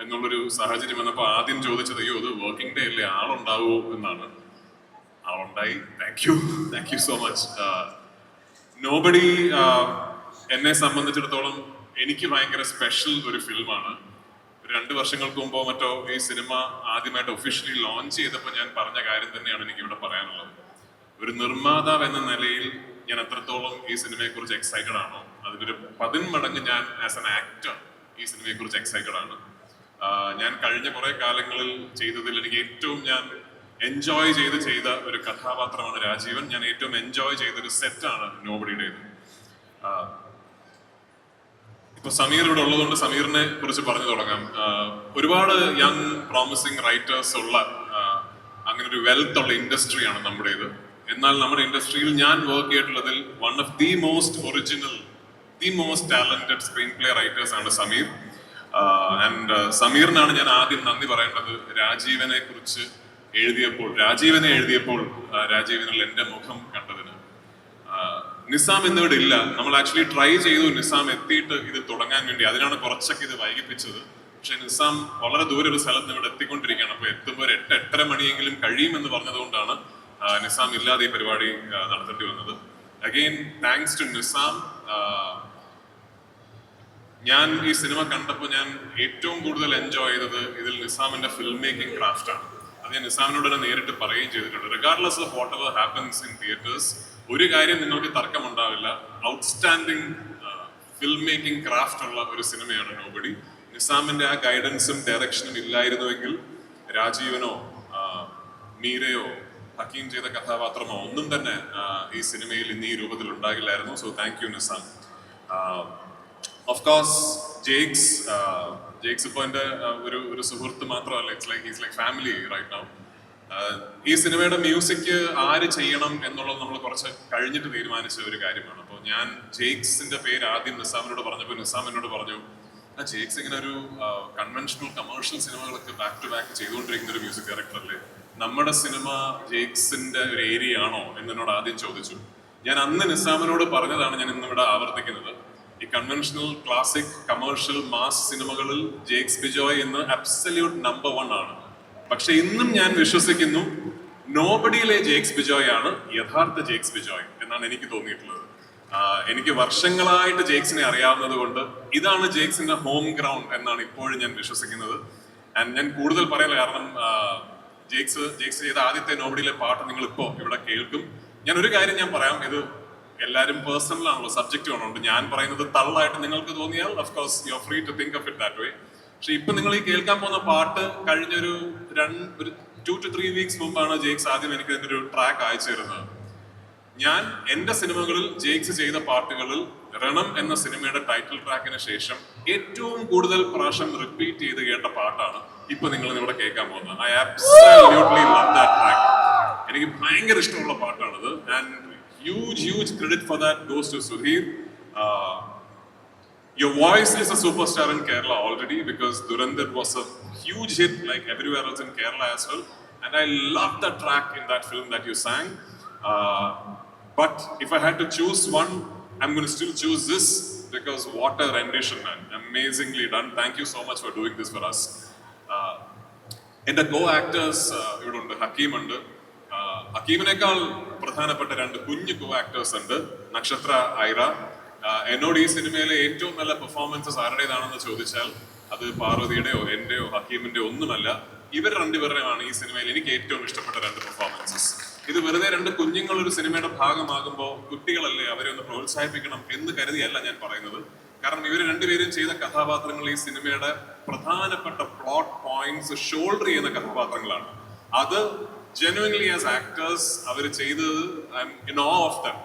എന്നുള്ളൊരു സാഹചര്യം വന്നപ്പോൾ ആദ്യം ചോദിച്ചത്, അയ്യോ ഇത് വർക്കിംഗ് ഡേ അല്ലേ, ആളുണ്ടാവോ എന്നാണ്. ആളുണ്ടായി. Thank you so much. Nobody എന്നെ സംബന്ധിച്ചിടത്തോളം എനിക്ക് ഭയങ്കര സ്പെഷ്യൽ ഒരു ഫിലിമാണ്. 2 വർഷങ്ങൾക്ക് മുമ്പോ മറ്റോ ഈ സിനിമ ആദ്യമായിട്ട് ഒഫീഷ്യലി ലോഞ്ച് ചെയ്തപ്പോൾ ഞാൻ പറഞ്ഞ കാര്യം തന്നെയാണ് എനിക്ക് ഇവിടെ പറയാനുള്ളത്. ഒരു നിർമ്മാതാവ് എന്ന നിലയിൽ ഞാൻ എത്രത്തോളം ഈ സിനിമയെ കുറിച്ച് എക്സൈറ്റഡ് ആണോ, അതിലൊരു 10 മടങ്ങ് ഞാൻ ആസ് എൻ ആക്ടർ ഈ സിനിമയെ കുറിച്ച് എക്സൈറ്റഡ് ആണ്. ഞാൻ കഴിഞ്ഞ കുറെ കാലങ്ങളിൽ ചെയ്തതിൽ എനിക്ക് ഏറ്റവും ഞാൻ എൻജോയ് ചെയ്ത ഒരു കഥാപാത്രമാണ് രാജീവൻ. ഞാൻ ഏറ്റവും എൻജോയ് ചെയ്തൊരു സെറ്റാണ് നോബഡിയുടേത്. ഇപ്പൊ സമീർ ഇവിടെ ഉള്ളതുകൊണ്ട് സമീറിനെ കുറിച്ച് പറഞ്ഞു തുടങ്ങാം. ഒരുപാട് യങ് പ്രോമിസിങ് റൈറ്റേഴ്സ് ഉള്ള അങ്ങനെ ഒരു വെൽത്ത് ഉള്ള ഇൻഡസ്ട്രിയാണ് നമ്മുടേത്. എന്നാൽ നമ്മുടെ ഇൻഡസ്ട്രിയിൽ ഞാൻ വർക്ക് ചെയ്തിട്ടുള്ളതിൽ one of the most original, the most talented screenplay writers ആണ് സമീർ. ആൻഡ് സമീറിനാണ് ഞാൻ ആദ്യം നന്ദി പറയേണ്ടത്. രാജീവനെ എഴുതിയപ്പോൾ രാജീവനിൽ എൻ്റെ മുഖം കണ്ടതിന്. നിസാം എന്നിവിടെ ഇല്ല. നമ്മൾ ആക്ച്വലി ട്രൈ ചെയ്തു നിസാം എത്തിയിട്ട് ഇത് തുടങ്ങാൻ വേണ്ടി. അതിനാണ് കുറച്ചൊക്കെ ഇത് വൈകിപ്പിച്ചത്. പക്ഷെ നിസാം വളരെ ദൂരെ ഒരു സ്ഥലത്ത് ഇവിടെ എത്തിക്കൊണ്ടിരിക്കുകയാണ്. അപ്പൊ എത്തുമ്പോൾ 8-8:30 മണിയെങ്കിലും കഴിയുമെന്ന് പറഞ്ഞതുകൊണ്ടാണ് നിസാം ഇല്ലാതെ ഈ പരിപാടി നടത്തേണ്ടി വന്നത്. Again thanks to Nizam. ഞാൻ ഈ സിനിമ കണ്ടപ്പോൾ ഞാൻ ഏറ്റവും കൂടുതൽ എൻജോയ് ചെയ്തത് ഇതിൽ നിസാമിന്റെ ഫിലിം മേക്കിംഗ് ക്രാഫ്റ്റ് ആണ്. അത് ഞാൻ നിസാമിനോട് തന്നെ നേരിട്ട് പറയുകയും ചെയ്തിട്ടുണ്ട്. Regardless of what ever happens in theatres, ഒരു കാര്യം നിങ്ങൾക്ക് തർക്കമുണ്ടാവില്ല, ഔട്ട്സ്റ്റാൻഡിങ് ഫിലിം മേക്കിംഗ് ക്രാഫ്റ്റ് ഉള്ള ഒരു സിനിമയാണ് നോബഡി. നിസാമിന്റെ ആ ഗൈഡൻസും ഡയറക്ഷനും ഇല്ലായിരുന്നുവെങ്കിൽ രാജീവനോ മീരയോ ഹക്കീം ചെയ്ത കഥാപാത്രമോ ഒന്നും തന്നെ ഈ സിനിമയിൽ ഇന്ന് ഈ രൂപത്തിൽ ഉണ്ടാകില്ലായിരുന്നു. So thank you Nizam. Of course Jakes ഇപ്പോൾ എൻ്റെ ഒരു സുഹൃത്ത് മാത്രമല്ല, is like family right now. ഈ സിനിമയുടെ മ്യൂസിക് ആര് ചെയ്യണം എന്നുള്ളത് നമ്മൾ കുറച്ച് കഴിഞ്ഞിട്ട് തീരുമാനിച്ച ഒരു കാര്യമാണ്. അപ്പോൾ ഞാൻ ജെയ്ക്സിന്റെ പേര് ആദ്യം നിസാമിനോട് പറഞ്ഞപ്പോൾ നിസാം എന്നോട് പറഞ്ഞു, ജെയ്ക്സ് ഇങ്ങനെ ഒരു കൺവെൻഷണൽ കമേഴ്ഷ്യൽ സിനിമകളൊക്കെ ബാക്ക് ടു ബാക്ക് ചെയ്തുകൊണ്ടിരിക്കുന്ന ഒരു മ്യൂസിക് ഡയറക്ടർ അല്ലേ, നമ്മുടെ സിനിമ ജെയ്ക്സിന്റെ ഒരു ഏരിയ ആണോ എന്നോട് ആദ്യം ചോദിച്ചു. ഞാൻ അന്ന് നിസാമിനോട് പറഞ്ഞതാണ് ഞാൻ ഇന്നിവിടെ ആവർത്തിക്കുന്നത്. ഈ കൺവെൻഷണൽ ക്ലാസിക് കമേഴ്ഷ്യൽ മാസ് സിനിമകളിൽ ജെയ്ക്സ് ബിജോയ് എന്ന് അബ്സല്യൂട്ട് നമ്പർ 1 ആണ്. പക്ഷെ ഇന്നും ഞാൻ വിശ്വസിക്കുന്നു നോബഡിയിലെ ജെയ്ക്സ് ബിജോയ് ആണ് യഥാർത്ഥ ജെയ്ക്സ് ബിജോയ് എന്നാണ് എനിക്ക് തോന്നിയിട്ടുള്ളത്. എനിക്ക് വർഷങ്ങളായിട്ട് ജെയ്ക്സിനെ അറിയാവുന്നത് കൊണ്ട് ഇതാണ് ജെയ്ക്സിന്റെ ഹോം ഗ്രൗണ്ട് എന്നാണ് ഇപ്പോഴും ഞാൻ വിശ്വസിക്കുന്നത്. ആൻഡ് ഞാൻ കൂടുതൽ പറയാൻ കാരണം ജെയ്ക്സ് ചെയ്ത ആദ്യത്തെ നോബഡിയിലെ പാട്ട് നിങ്ങൾ ഇപ്പോൾ ഇവിടെ കേൾക്കും. ഞാൻ ഒരു കാര്യം ഞാൻ പറയാം, ഇത് എല്ലാവരും പേഴ്സണൽ ആണല്ലോ, സബ്ജക്റ്റീവ് ആണോ. ഞാൻ പറയുന്നത് തള്ളായിട്ട് നിങ്ങൾക്ക് തോന്നിയാൽ of course you are free to think of it that way. പക്ഷെ ഇപ്പൊ നിങ്ങൾ ഈ കേൾക്കാൻ പോകുന്ന പാട്ട് കഴിഞ്ഞൊരു 2 to 3 വീക്സ് മുമ്പാണ് ജെയ്ക്സ് ആദ്യം എനിക്ക് ഇതിന്റെ ഒരു ട്രാക്ക് അയച്ചു തരുന്നത്. ഞാൻ എന്റെ സിനിമകളിൽ ജെയ്ക്സ് ചെയ്ത പാട്ടുകളിൽ രണം എന്ന സിനിമയുടെ ടൈറ്റിൽ ട്രാക്കിന് ശേഷം ഏറ്റവും കൂടുതൽ പ്രാവശ്യം റിപ്പീറ്റ് ചെയ്ത് കേട്ട പാട്ടാണ് ഇപ്പൊ നിങ്ങൾ ഇവിടെ കേൾക്കാൻ പോകുന്നത്. I absolutely love that track. എനിക്ക് ഭയങ്കര ഇഷ്ടമുള്ള പാട്ടാണത്. And huge credit for that goes to Sudheer. Your voice is a superstar in Kerala already because Durandar was a huge hit like everywhere else in Kerala as well. And I loved the track in that film that you sang. But if I had to choose one, I'm going to still choose this because what a rendition, man. Amazingly done. Thank you so much for doing this for us. എൻ്റെ co-actors ഇവിടെ ഉണ്ട്, ഹക്കീം ഉണ്ട്. ഹക്കീമിനേക്കാൾ പ്രധാനപ്പെട്ട 2 കുഞ്ഞു co-actors ഉണ്ട്, നക്ഷത്ര, ഐറ. എന്നോട് ഈ സിനിമയിലെ ഏറ്റവും നല്ല പെർഫോമൻസസ് ആരുടേതാണെന്ന് ചോദിച്ചാൽ അത് പാർവതിയുടെയോ എന്റെയോ ഹക്കീമിന്റെയോ ഒന്നുമല്ല. ഇവർ 2 പേരുടെയാണ് ഈ സിനിമയിൽ എനിക്ക് ഏറ്റവും ഇഷ്ടപ്പെട്ട 2 പെർഫോമൻസസ്. ഇത് വെറുതെ 2 കുഞ്ഞുങ്ങൾ ഒരു സിനിമയുടെ ഭാഗമാകുമ്പോൾ കുട്ടികളല്ലേ, അവരെ ഒന്ന് പ്രോത്സാഹിപ്പിക്കണം എന്ന് കരുതിയല്ല ഞാൻ പറയുന്നത്. കാരണം ഇവർ 2 പേരും ചെയ്ത കഥാപാത്രങ്ങൾ ഈ സിനിമയുടെ പ്രധാനപ്പെട്ട പ്ലോട്ട് പോയിന്റ്സ് ഷോൾഡർ ചെയ്യുന്ന കഥാപാത്രങ്ങളാണ്. അത് ജെന്യുവൻലി ആസ് ആക്ടേഴ്സ് അവർ ചെയ്തത് I am in awe of them.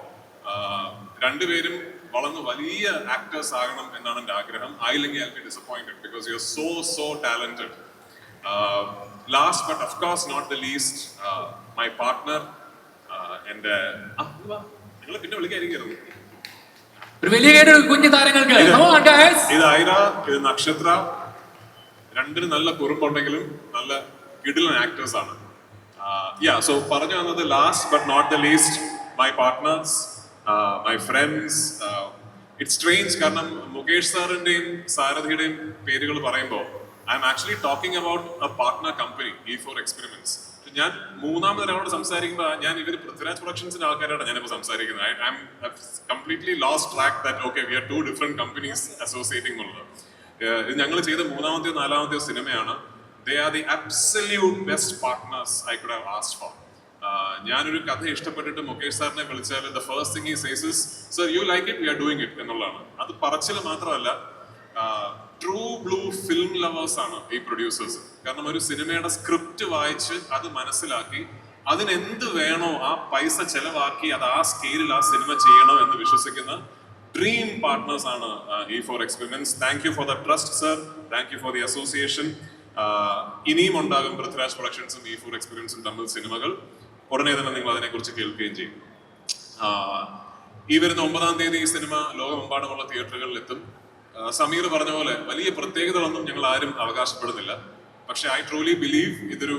2 പേരും വളർന്ന് വലിയ ആക്ടേഴ്സ് ആകണം എന്നാണ് എൻ്റെ ആഗ്രഹം. ആയില്ലെങ്കിൽ I will be disappointed because you are so talented. Last but of course not the least my partner. എൻ്റെ നിങ്ങൾ പിന്നെ വിളിക്കാതിരിക്കരുത്. ഒരു വലിയ കുഞ്ഞു താരങ്ങൾക്ക് ഇത് ഐറ, ഇത് നക്ഷത്ര. 2 നല്ല കുറുമ്പുണ്ടെങ്കിലും നല്ല കിടിലൻ ആക്ടേഴ്സ് ആണ്. സോ പറഞ്ഞു വന്നത് last but not the least my partners, my friends. It's strange കാരണം മുകേഷ് സാറിന്റെയും സാരഥിയുടെയും പേരുകൾ പറയുമ്പോൾ I'm actually talking about a partner company E4 experiments. ഞാൻ മൂന്നാമതൊരാളോട് സംസാരിക്കുമ്പോൾ ഞാൻ ഇവർ പൃഥ്വിരാജ് പ്രൊഡക്ഷൻസിന്റെ ആൾക്കാരാണ് ഞാനിപ്പോൾ സംസാരിക്കുന്നത്. I'm completely lost track that okay we are 2 different companies associating എന്നുള്ളത്. ഇത് ഞങ്ങൾ ചെയ്ത 3-ാമത്തെയോ 4-ാമത്തെയോ സിനിമയാണ്. They are the absolute best partners I could have asked for. ഞാനൊരു കഥ ഇഷ്ടപ്പെട്ടിട്ട് മുകേഷ് സാറിനെ വിളിച്ചാൽ the first thing he says is, "Sir, you like it? We are doing it." എന്നുള്ളതാണ്. അത് പറച്ചിൽ മാത്രമല്ല, ട്രൂ ബ്ലൂ ഫിലിം ലവേഴ്സ് ആണ് ഈ പ്രൊഡ്യൂസേഴ്സ്. കാരണം ഒരു സിനിമയുടെ സ്ക്രിപ്റ്റ് വായിച്ച് അത് മനസ്സിലാക്കി അതിനെന്ത് വേണോ ആ പൈസ ചെലവാക്കി അത് ആ സ്കെയിലിൽ ആ സിനിമ ചെയ്യണം എന്ന് വിശ്വസിക്കുന്ന ഡ്രീം പാർട്ട്നേഴ്സ് ആണ് E4 experiments. Thank you for the trust sir. Thank you for the association. ഇനിയും ഉണ്ടാകും പൃഥ്വിരാജ് പ്രൊഡക്ഷൻസും E4 എക്സ്പീരിയൻസും തമ്മിൽ സിനിമകൾ. ഉടനെ തന്നെ നിങ്ങൾ അതിനെക്കുറിച്ച് കേൾക്കുകയും ചെയ്യും. ഈ വരുന്ന 9-ാം തീയതി ഈ സിനിമ ലോകമെമ്പാടുമുള്ള തിയേറ്ററുകളിൽ എത്തും. സമീർ പറഞ്ഞ പോലെ വലിയ പ്രത്യേകതകളൊന്നും ഞങ്ങൾ ആരും അവകാശപ്പെടുന്നില്ല. പക്ഷെ ഐ ട്രൂലി ബിലീവ് ഇതൊരു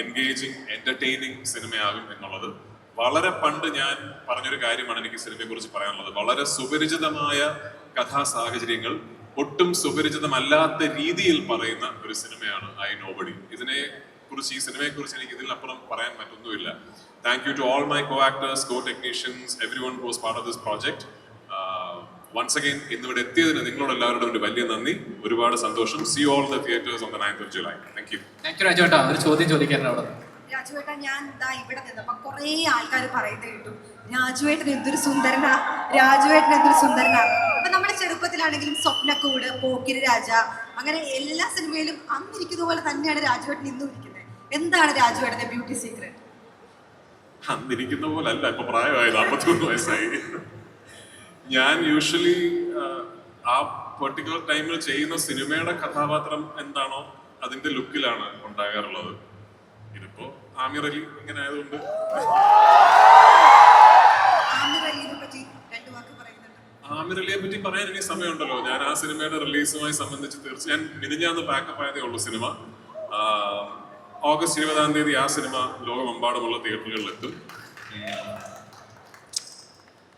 എൻഗേജിങ് എന്റർടൈനിങ് സിനിമയാകും എന്നുള്ളത്. വളരെ പണ്ട് ഞാൻ പറഞ്ഞൊരു കാര്യമാണ് എനിക്ക് സിനിമയെ കുറിച്ച് പറയാനുള്ളത്. വളരെ സുപരിചിതമായ കഥാസാഹചര്യങ്ങൾ ഒട്ടും സുപരിചിതമല്ലാത്ത രീതിയിൽ പറയുന്ന ഒരു സിനിമയാണ് ഐ നോബഡി. ഈ സിനിമയെ കുറിച്ച് എനിക്ക് ഇതിലപ്പുറം പറയാൻ പറ്റൊന്നുമില്ല. Thank you to all my co-actors, co-technicians, everyone who was part of this project. Once again, ഇന്നിവിടെ എത്തിയതിന് നിങ്ങളോട് എല്ലാവരോടും ഒരു വലിയ നന്ദി. ഒരുപാട് സന്തോഷം. See you all in the theaters on the 9th of July. Thank you. Thank you രാജുവേട്ടാ. ഒരു ചോദ്യം ചോദിക്കാനാണ് അവിടെ. രാജുവേട്ടൻ, ഞാൻ ഇതാ ഇവിടെ നിന്നപ്പോ കുറേ ആൾക്കാർ പറയുന്നത് കേട്ടു, രാജുവേട്ടൻ എന്തൊരു സുന്ദരനാ, രാജുവേട്ടൻ എന്തൊരു സുന്ദരനാ. അപ്പൊ നമ്മുടെ ചെറുപ്പത്തിലാണെങ്കിലും സ്വപ്നക്കൂട്, പോക്കിരി രാജ, അങ്ങനെ എല്ലാ സിനിമയിലും അന്നിരിക്കുന്ന പോലെ തന്നെയാണ് രാജുവേട്ടൻ ഇന്നും ഇരിക്കുന്നത്. എന്താണ് രാജുവേട്ടന്റെ ബ്യൂട്ടി സീക്രട്ട്? അന്നിരിക്കുന്ന പോലെ അല്ല, ഇപ്പൊ പ്രായമായി, 41 വയസ്സായി. ഞാൻ യൂഷ്വലി ആ പെർട്ടിക്കുലർ ടൈമിൽ ചെയ്യുന്ന സിനിമയുടെ കഥാപാത്രം എന്താണോ അതിന്റെ ലുക്കിലാണ് ഉണ്ടാകാറുള്ളത്. ഇതിപ്പോ ആമിർ അലി ഇങ്ങനെ ആയതുകൊണ്ട് ആമിർ അലിയെ പറ്റി പറയാൻ ഇനി സമയമുണ്ടല്ലോ. ഞാൻ ആ സിനിമയുടെ റിലീസുമായി സംബന്ധിച്ച് തീർച്ചയായും മിനിഞ്ഞാന്ന് പാക്കപ്പ് ആയതേ ഉള്ളൂ സിനിമ. ഓഗസ്റ്റ് 20-ാം തീയതി ആ സിനിമ ലോകമെമ്പാടുമുള്ള തിയേറ്ററുകളിൽ എത്തും.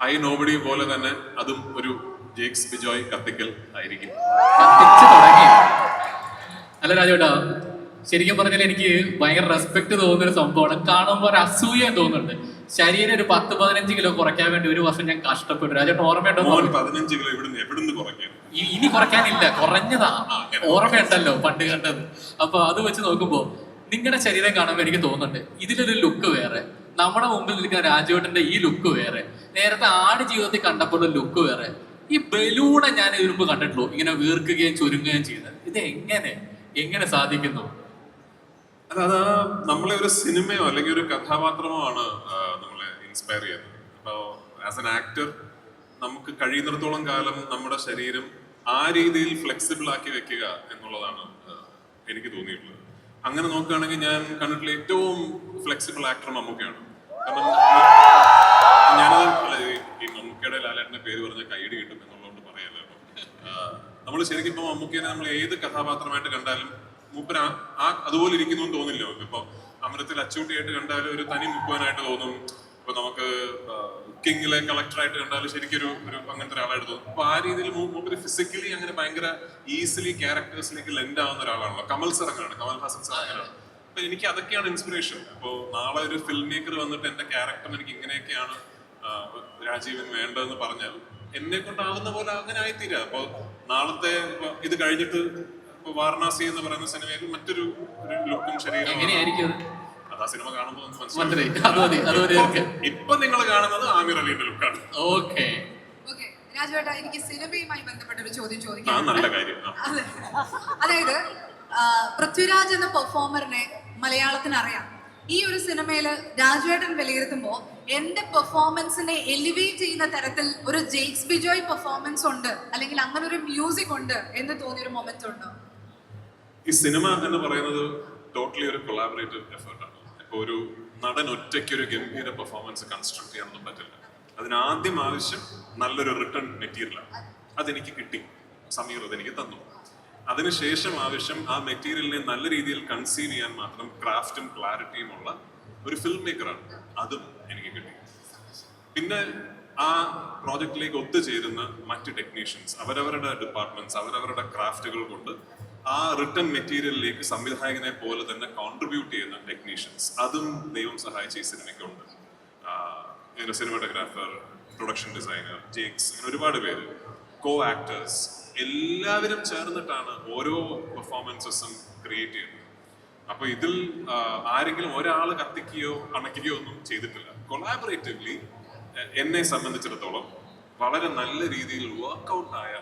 ഐ നോബഡി പോലെ തന്നെ അതും ഒരു ജേക്സ് ബിജോയ് കത്തിക്കൽ ആയിരിക്കും. അല്ല രാജുവേട്ടാ, ശരിക്കും പറഞ്ഞാൽ എനിക്ക് ഭയങ്കര റെസ്പെക്ട് തോന്നുന്ന ഒരു സംഭവമാണ്. കാണുമ്പോൾ ഒരു അസൂയ തോന്നുന്നുണ്ട്. ശരീരം ഒരു 10-15 കിലോ കുറയ്ക്കാൻ വേണ്ടി 1 വർഷം ഞാൻ കഷ്ടപ്പെട്ടു. രാജേട്ടൻ ഓർമ്മയുണ്ടോ? 15 കിലോ എവിടുന്ന് കുറയ്ക്കാൻ? ഇനി കുറയ്ക്കാനില്ല, കുറഞ്ഞതാ. ഓർമ്മയുണ്ടല്ലോ പണ്ട് കണ്ടത്. അപ്പൊ അത് വെച്ച് നോക്കുമ്പോ നിങ്ങളുടെ ശരീരം കാണുമ്പോൾ എനിക്ക് തോന്നുന്നുണ്ട് ഇതിലൊരു ലുക്ക് വേറെ, നമ്മുടെ മുമ്പിൽ നിൽക്കുന്ന രാജുവേട്ടന്റെ ഈ ലുക്ക് വേറെ, നേരത്തെ ആട് ജീവിതത്തിൽ കണ്ടപ്പോൾ ലുക്ക് വേറെ. ഈ ബലൂണെ ഞാൻ ഇതിനു മുമ്പ് കണ്ടിട്ടുള്ളൂ ഇങ്ങനെ വീർക്കുകയും ചുരുങ്ങുകയും ചെയ്യുന്നത്. ഇത് എങ്ങനെ സാധിക്കുന്നു? അത് നമ്മളെ ഒരു സിനിമയോ അല്ലെങ്കിൽ ഒരു കഥാപാത്രമോ ആണ് നമ്മളെ ഇൻസ്പയർ ചെയ്യുന്നത്. അപ്പോൾ ആസ് എൻ ആക്ടർ നമുക്ക് കഴിയുന്നിടത്തോളം കാലം നമ്മുടെ ശരീരം ആ രീതിയിൽ ഫ്ലെക്സിബിൾ ആക്കി വെക്കുക എന്നുള്ളതാണ് എനിക്ക് തോന്നിയിട്ടുള്ളത്. അങ്ങനെ നോക്കുകയാണെങ്കിൽ ഞാൻ കണ്ടിട്ടുള്ള ഏറ്റവും ഫ്ലെക്സിബിൾ ആക്ടർ മമ്മൂക്കയാണ്. കാരണം ഞാനത് അല്ല, ഈ മമ്മൂക്കയുടെ ലാലേട്ടന്റെ പേര് പറഞ്ഞ കൈയടി കിട്ടും എന്നുള്ളതുകൊണ്ട് പറയല്ലോ. നമ്മൾ ശരിക്കും ഇപ്പൊ മമ്മൂക്കേനെ നമ്മൾ ഏത് കഥാപാത്രമായിട്ട് കണ്ടാലും മൂപ്പര് അതുപോലെ ഇരിക്കുന്നു എന്ന് തോന്നില്ലോ. ഇപ്പൊ അമരത്തിൽ അച്ചൂട്ടിയായിട്ട് കണ്ടാലും ഒരു തനി മുക്കുവാനായിട്ട് തോന്നും. ഇപ്പൊ നമുക്ക് കിങ്ങിലെ കളക്ടറായിട്ട് കണ്ടാലും ശരിക്കും ഒരു അങ്ങനത്തെ ഒരാളായിട്ട് തോന്നും. അപ്പൊ ആ രീതിയിൽ മൂപ്പര് ഫിസിക്കലി അങ്ങനെ ഭയങ്കര ഈസിലി ക്യാരക്ടേഴ്സിലേക്ക് ലെൻഡ് ആവുന്ന ഒരാളാണല്ലോ. കമൽ സർ അങ്ങനെയാണ്, കമൽ ഹാസൻ സർ അങ്ങനെയാണ്. അപ്പൊ എനിക്ക് അതൊക്കെയാണ് ഇൻസ്പിറേഷൻ. അപ്പോ നാളെ ഒരു ഫിൽം മേക്കർ വന്നിട്ട് എന്റെ ക്യാരക്ടർ എനിക്ക് ഇങ്ങനെയൊക്കെയാണ് രാജീവൻ വേണ്ടതെന്ന് പറഞ്ഞാൽ എന്നെ കൊണ്ടാവുന്ന പോലെ അങ്ങനെ ആയിത്തീരാ. അപ്പൊ നാളത്തെ ഇത് കഴിഞ്ഞിട്ട് വാരണാസി എന്ന് പറയുന്ന സിനിമയിൽ മറ്റൊരു ലുക്കും ശരീരം അതാ സിനിമ കാണുമ്പോൾ മനസ്സിലായി. ഇപ്പൊ നിങ്ങൾ കാണുന്നത് ആമിർ അലിയുടെ ലുക്കാണ്. ഓക്കെ രാജുവേട്ടാ, എനിക്ക് സിനിമയുമായി ബന്ധപ്പെട്ട ഒരു ചോദ്യം ചോദിക്കാം. നല്ല കാര്യം. അതായത് പൃഥ്വിരാജ് എന്ന പെർഫോമറിനെ മലയാളത്തിന് അറിയാം. ഈ ഒരു സിനിമയിൽ രാജുവേട്ടൻ വിലയിരുത്തുമ്പോൾ എന്റെ പെർഫോമൻസിനെ എലിവേറ്റ് ചെയ്യുന്ന തരത്തിൽ ഒരു ജെയ്ക്സ് ബിജോയ് പെർഫോമൻസ് ഉണ്ട്, അല്ലെങ്കിൽ അങ്ങനെ ഒരു മ്യൂസിക് ഉണ്ട് എന്ന് തോന്നിയൊരു മൊമെന്റ് ഉണ്ടോ? ഈ സിനിമ എന്ന് പറയുന്നത് ടോട്ടലി ഒരു കൊളാബറേറ്റീവ് എഫേർട്ടാണ്. ഇപ്പൊ ഒരു നടൻ ഒറ്റയ്ക്ക് ഒരു ഗംഭീര പെർഫോമൻസ് കൺസ്ട്രക്ട് ചെയ്യാനൊന്നും പറ്റില്ല. അതിനാദ്യം ആവശ്യം നല്ലൊരു റിട്ടേൺ മെറ്റീരിയലാണ്. അതെനിക്ക് കിട്ടി, സമീർ അതെനിക്ക് തന്നു. അതിനുശേഷം ആവശ്യം ആ മെറ്റീരിയലിനെ നല്ല രീതിയിൽ കൺസീവ് ചെയ്യാൻ മാത്രം ക്രാഫ്റ്റും ക്ലാരിറ്റിയും ഉള്ള ഒരു ഫിൽം മേക്കറാണ്. അതും എനിക്ക് കിട്ടി. പിന്നെ ആ പ്രോജക്റ്റിലേക്ക് ഒത്തുചേരുന്ന മറ്റ് ടെക്നീഷ്യൻസ്, അവരവരുടെ ഡിപ്പാർട്ട്മെന്റ്സ്, അവരവരുടെ ക്രാഫ്റ്റുകൾ കൊണ്ട് ആ റിട്ടേൺ മെറ്റീരിയലിലേക്ക് സംവിധായകനെ പോലെ തന്നെ കോൺട്രിബ്യൂട്ട് ചെയ്യുന്ന ടെക്നീഷ്യൻസ്, അതും ദൈവം സഹായിച്ച ഈ സിനിമയ്ക്കുണ്ട്. സിനിമാറ്റോഗ്രാഫർ, പ്രൊഡക്ഷൻ ഡിസൈനർ, ജേക്സ്, അങ്ങനെ ഒരുപാട് പേര്, കോ ആക്ടേഴ്സ്, എല്ലാവരും ചേർന്നിട്ടാണ് ഓരോ പെർഫോമൻസസും ക്രിയേറ്റ് ചെയ്യുന്നത്. അപ്പൊ ഇതിൽ ആരെങ്കിലും ഒരാൾ കത്തിക്കുകയോ അണയ്ക്കുകയോ ഒന്നും ചെയ്തിട്ടില്ല. കൊളാബറേറ്റീവ്ലി എന്നെ സംബന്ധിച്ചിടത്തോളം വളരെ നല്ല രീതിയിൽ വർക്ക്ഔട്ട് ആയ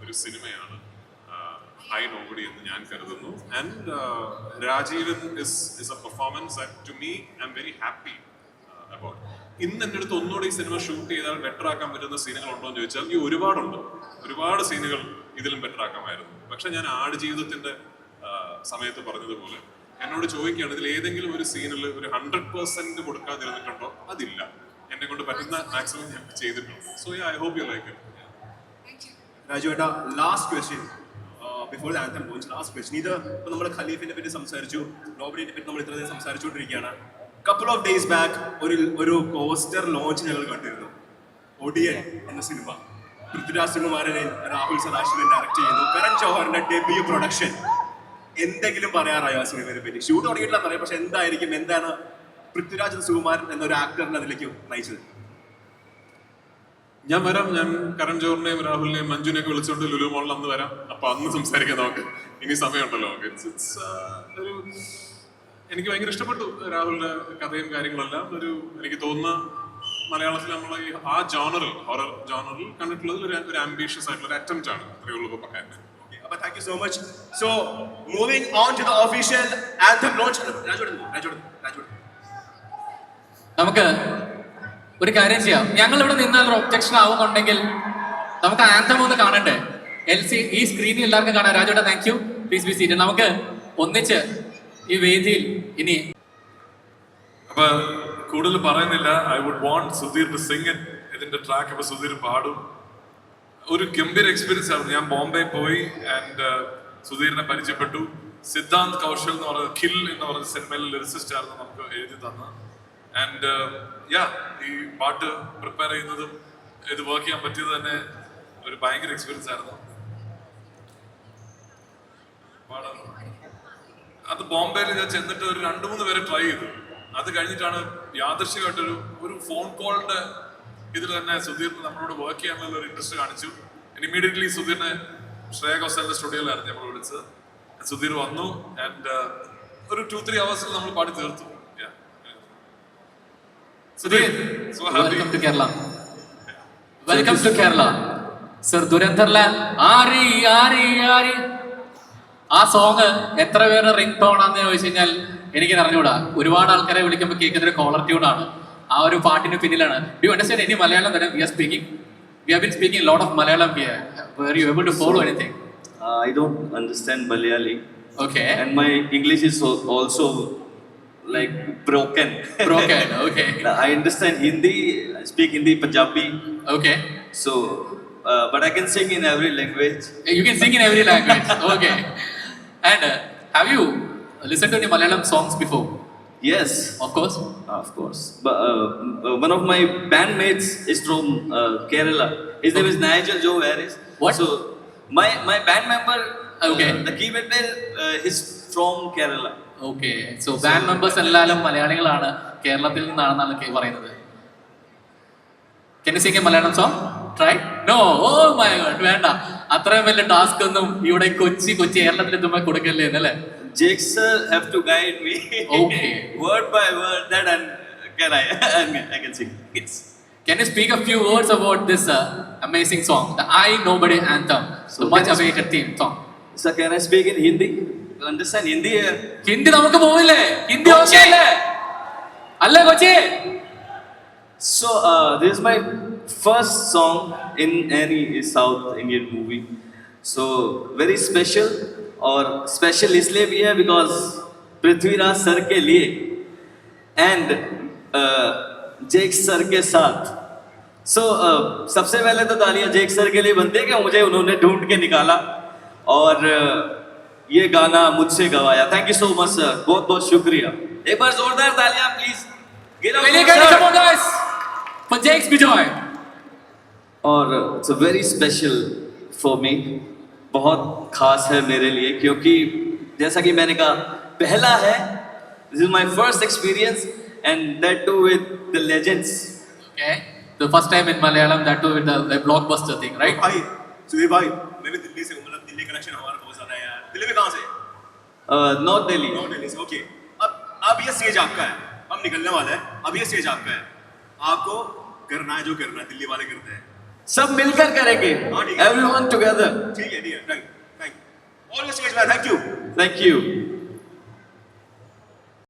ഒരു സിനിമയാണ് ഐ നോബഡി എന്ന് ഞാൻ കരുതുന്നു. And Rajeevan is a performance that to me I'm very happy about. ഇന്ന് എൻ്റെ അടുത്ത് ഒന്നുകൂടി ഈ സിനിമ ഷൂട്ട് ചെയ്താൽ ബെറ്റർ ആക്കാൻ പറ്റുന്ന സീനുകൾ ഉണ്ടോ എന്ന് ചോദിച്ചാൽ ഈ ഒരുപാടുണ്ട്. ഒരുപാട് സീനുകൾ ഇതിലും ബെറ്റർ ആക്കാമായിരുന്നു. പക്ഷെ ഞാൻ ആടുജീവിതത്തിന്റെ സമയത്ത് പറഞ്ഞതുപോലെ എന്നോട് ചോദിക്കുകയാണ്, ഇതിൽ ഏതെങ്കിലും ഒരു സീനിൽ ഒരു 100% കൊടുക്കാതിരുന്നിട്ടുണ്ടോ? അതില്ല. എന്നെ കൊണ്ട് പറ്റുന്ന മാക്സിമം ഞാൻ ചെയ്തിട്ടുണ്ട്. So I hope you like it. രാജുവേട്ടാ, last question before the anthem launch. Last question. ഇത് ഇപ്പൊ നമ്മൾ ഖലീഫിനെ പറ്റി സംസാരിച്ചു, നോബഡിനെ പറ്റി നമ്മൾ ഇത്രയും സംസാരിച്ചുകൊണ്ടിരിക്കുകയാണ്. കപ്പിൾ ഓഫ് ഡേയ്സ് ബാക്ക് ഒരു പോസ്റ്റർ ലോഞ്ച് ഞങ്ങൾ കണ്ടിരുന്നു. ഒടിയൻ എന്ന സിനിമ പൃഥ്വിരാജ് സുകുമാരനെ രാഹുൽ സദാശിവൻ ഡയറക്ട് ചെയ്യുന്നു. കരൺ ജോഹറിന്റെ ഡെബ്യൂ പ്രൊഡക്ഷൻ. എന്തെങ്കിലും പറയാറായോ ആ സിനിമയെ പറ്റി? ഷൂട്ട് തുടങ്ങിയിട്ടില്ല പറയാം, പക്ഷെ എന്താണ് പൃഥ്വിരാജ് സുകുമാരൻ എന്നൊരു ആക്ടറിനെ അതിലേക്ക് നയിച്ചത്? ഞാൻ വരാം. ഞാൻ കരൺ ജോഹറിനെയും രാഹുലിനെയും മഞ്ജുനെയൊക്കെ വിളിച്ചുകൊണ്ട് ലുലു മോളിൽ അന്ന് വരാം. അപ്പൊ അന്ന് സംസാരിക്കാം നമുക്ക്. ഇനി സമയമുണ്ടല്ലോ നമുക്ക്. എനിക്ക് ഭയങ്കര ഇഷ്ടപ്പെട്ടു രാഹുലിന്റെ കഥയും കാര്യങ്ങളെല്ലാം. എനിക്ക് തോന്നുന്ന മലയാളത്തിൽ നമ്മൾ ആ ജോണറിൽ, ഹൊറർ ജോണറിൽ കണ്ടിട്ടുള്ളതിൽ ഒരു ആംബിഷ്യസ് ആയിട്ടുള്ള ഒരു അറ്റംപ്റ്റ് ആണ്. അത്രയേ ഉള്ളൂ പറയാൻ. Thank you so much. So, moving on to the official anthem launch. Raju. നമുക്ക് ഒരു കാര്യം ചെയ്യാം. ഞങ്ങൾ ഇവിടെ നിന്നാൽ ഒരു ഒബ്ജക്ഷൻ ആവുന്നുണ്ടെങ്കിൽ നമുക്ക് ആന്തം ഒന്ന് കാണണ്ടേ? ഈ സ്ക്രീനിൽ എല്ലാവർക്കും കാണാം. രാജുവേട്ടാ, thank you. Please be seated. നമുക്ക് ഒന്നിച്ച് ഈ വേദിയിൽ ഇനി അപ്പൊ കൂടുതൽ പറയുന്നില്ല. I would want Sudheer to sing it. ഇതിന്റെ ട്രാക്ക് ഇപ്പൊ സുധീർ പാടും. ഒരു ഗംഭീര എക്സ്പീരിയൻസ് ആയിരുന്നു. ഞാൻ ബോംബെ പോയി ആൻഡ് സുധീറിനെ പരിചയപ്പെട്ടു. സിദ്ധാന്ത് കൗശൽ എന്ന് പറയുന്ന ഖിൽ എന്ന് പറയുന്ന സിനിമയിൽ ലിറിസിസ്റ്റ് ആയിരുന്നു നമുക്ക് എഴുതി തന്ന. ആൻഡ് ഈ പാട്ട് പ്രിപ്പയർ ചെയ്യുന്നതും ഇത് വർക്ക് ചെയ്യാൻ പറ്റിയത് തന്നെ ഒരു ഭയങ്കര എക്സ്പീരിയൻസ് ആയിരുന്നു. അത് ബോംബെയിൽ ഞാൻ ചെന്നിട്ട് ഒരു 2-3 പേരെ ട്രൈ ചെയ്തു. അത് കഴിഞ്ഞിട്ടാണ് യാദൃശ്ചികമായിട്ടൊരു ഫോൺ കോളിന്റെ ഇതിൽ തന്നെ സുധീറിന് നമ്മളോട് വർക്ക് ചെയ്യാനുള്ള ഒരു ഇൻട്രസ്റ്റ് കാണിച്ചു. ഇമ്മീഡിയറ്റ്ലി സുധീറിനെ ശ്രേയ ഘോഷാലിന്റെ സ്റ്റുഡിയോയിലായിരുന്നു നമ്മൾ വിളിച്ചത്. സുധീർ വന്നു ആൻഡ് ഒരു 2-3 hours നമ്മൾ പാടി തീർത്തു. Sudheer, welcome to Kerala. Welcome to Kerala. Sir, ദുരന്തറിലെ ആരി ആരി ആരി ആ സോങ് എത്ര പേരുടെ റിംഗ് ടോൺ ആണെന്ന് ചോദിച്ചു കഴിഞ്ഞാൽ എനിക്ക് അറിഞ്ഞൂടാ. ഒരുപാട് ആൾക്കാരെ വിളിക്കുമ്പോൾ കേൾക്കുന്ന ഒരു കോളർ ട്യൂൺ ആണ്. ആ ഒരു പാട്ടിന് പിന്നിലാണ്. Do you understand any Malayalam that we have been speaking a lot of Malayalam here. Were you able to follow anything? I don't understand Malayali. Okay. And my English is also like broken. Broken. Okay. I understand Hindi, I speak Hindi, Punjabi. Okay. So, but I can sing in every language. You can sing in every language. Okay. And have you listened to any Malayalam songs before? Yes, Of course. of course. But one of my bandmates is from Kerala. His name is Nigel Joe Harris. What? So my band member, Okay. the keyboard player, is from Kerala. Okay so band members എല്ലാവരും മലയാളികളാണ്, കേരളത്തിൽ നിന്നാണെന്നാണ് പറയുന്നത്. Can you sing a Malayalam song? Try. No. Oh my God, വേണ്ട. അത്രയും വലിയ task ഒന്നും ഇവിടെ കൊച്ചി കേരളത്തിൽ എത്തുമ്പോൾ കൊടുക്കല്ലേ എന്നല്ലേ? Jake sir have to guide me. Okay. Word by word, that and I can sing. Yes. Can you speak a few words about this amazing song, the I Nobody anthem, the much awaited theme song? Sir, can I speak in Hindi? You understand Hindi? Hindi നമുക്ക് പോവില്ലേ? Hindi okay അല്ലേ? അല്ലേ Kochi? So this is my first song in any South Indian movie. So very special, और special इसलिए भी है because Prithviraj sir के लिए and जेक सर के साथ. So सबसे पहले तो तालियां जेक सर के लिए बनती है कि मुझे उन्होंने ढूंढ के निकाला और ये गाना मुझसे गवाया. Thank you so much sir, बहुत बहुत शुक्रिया. एक बार जोरदार तालियां प्लीज. വലിയ കൈ come on guys for Jake Bijoy. और it's very special for me, बहुत खास है मेरे लिए क्योंकि जैसा कि मैंने कहा पहला है, this is my first experience and that too with the legends. Okay, the first time in Malayalam, that too with the blockbuster thing, right? भाई सुधीर भाई, मैं भी दिल्ली से हूँ, मतलब दिल्ली कनेक्शन हमारा बहुत ज्यादा है यार. दिल्ली में कहाँ से? नॉर्थ दिल्ली. नॉर्थ दिल्ली से. ओके, अब ये स्टेज आपका है, हम निकलने वाले हैं. अब ये स्टेज आपका है, आपको करना है जो करना है, दिल्ली वाले करते हैं. सब मिलकर करेंगे, हाँ, ठीक है. Everyone together. ठीक है, thank you. All your stage man, thank you. Thank you.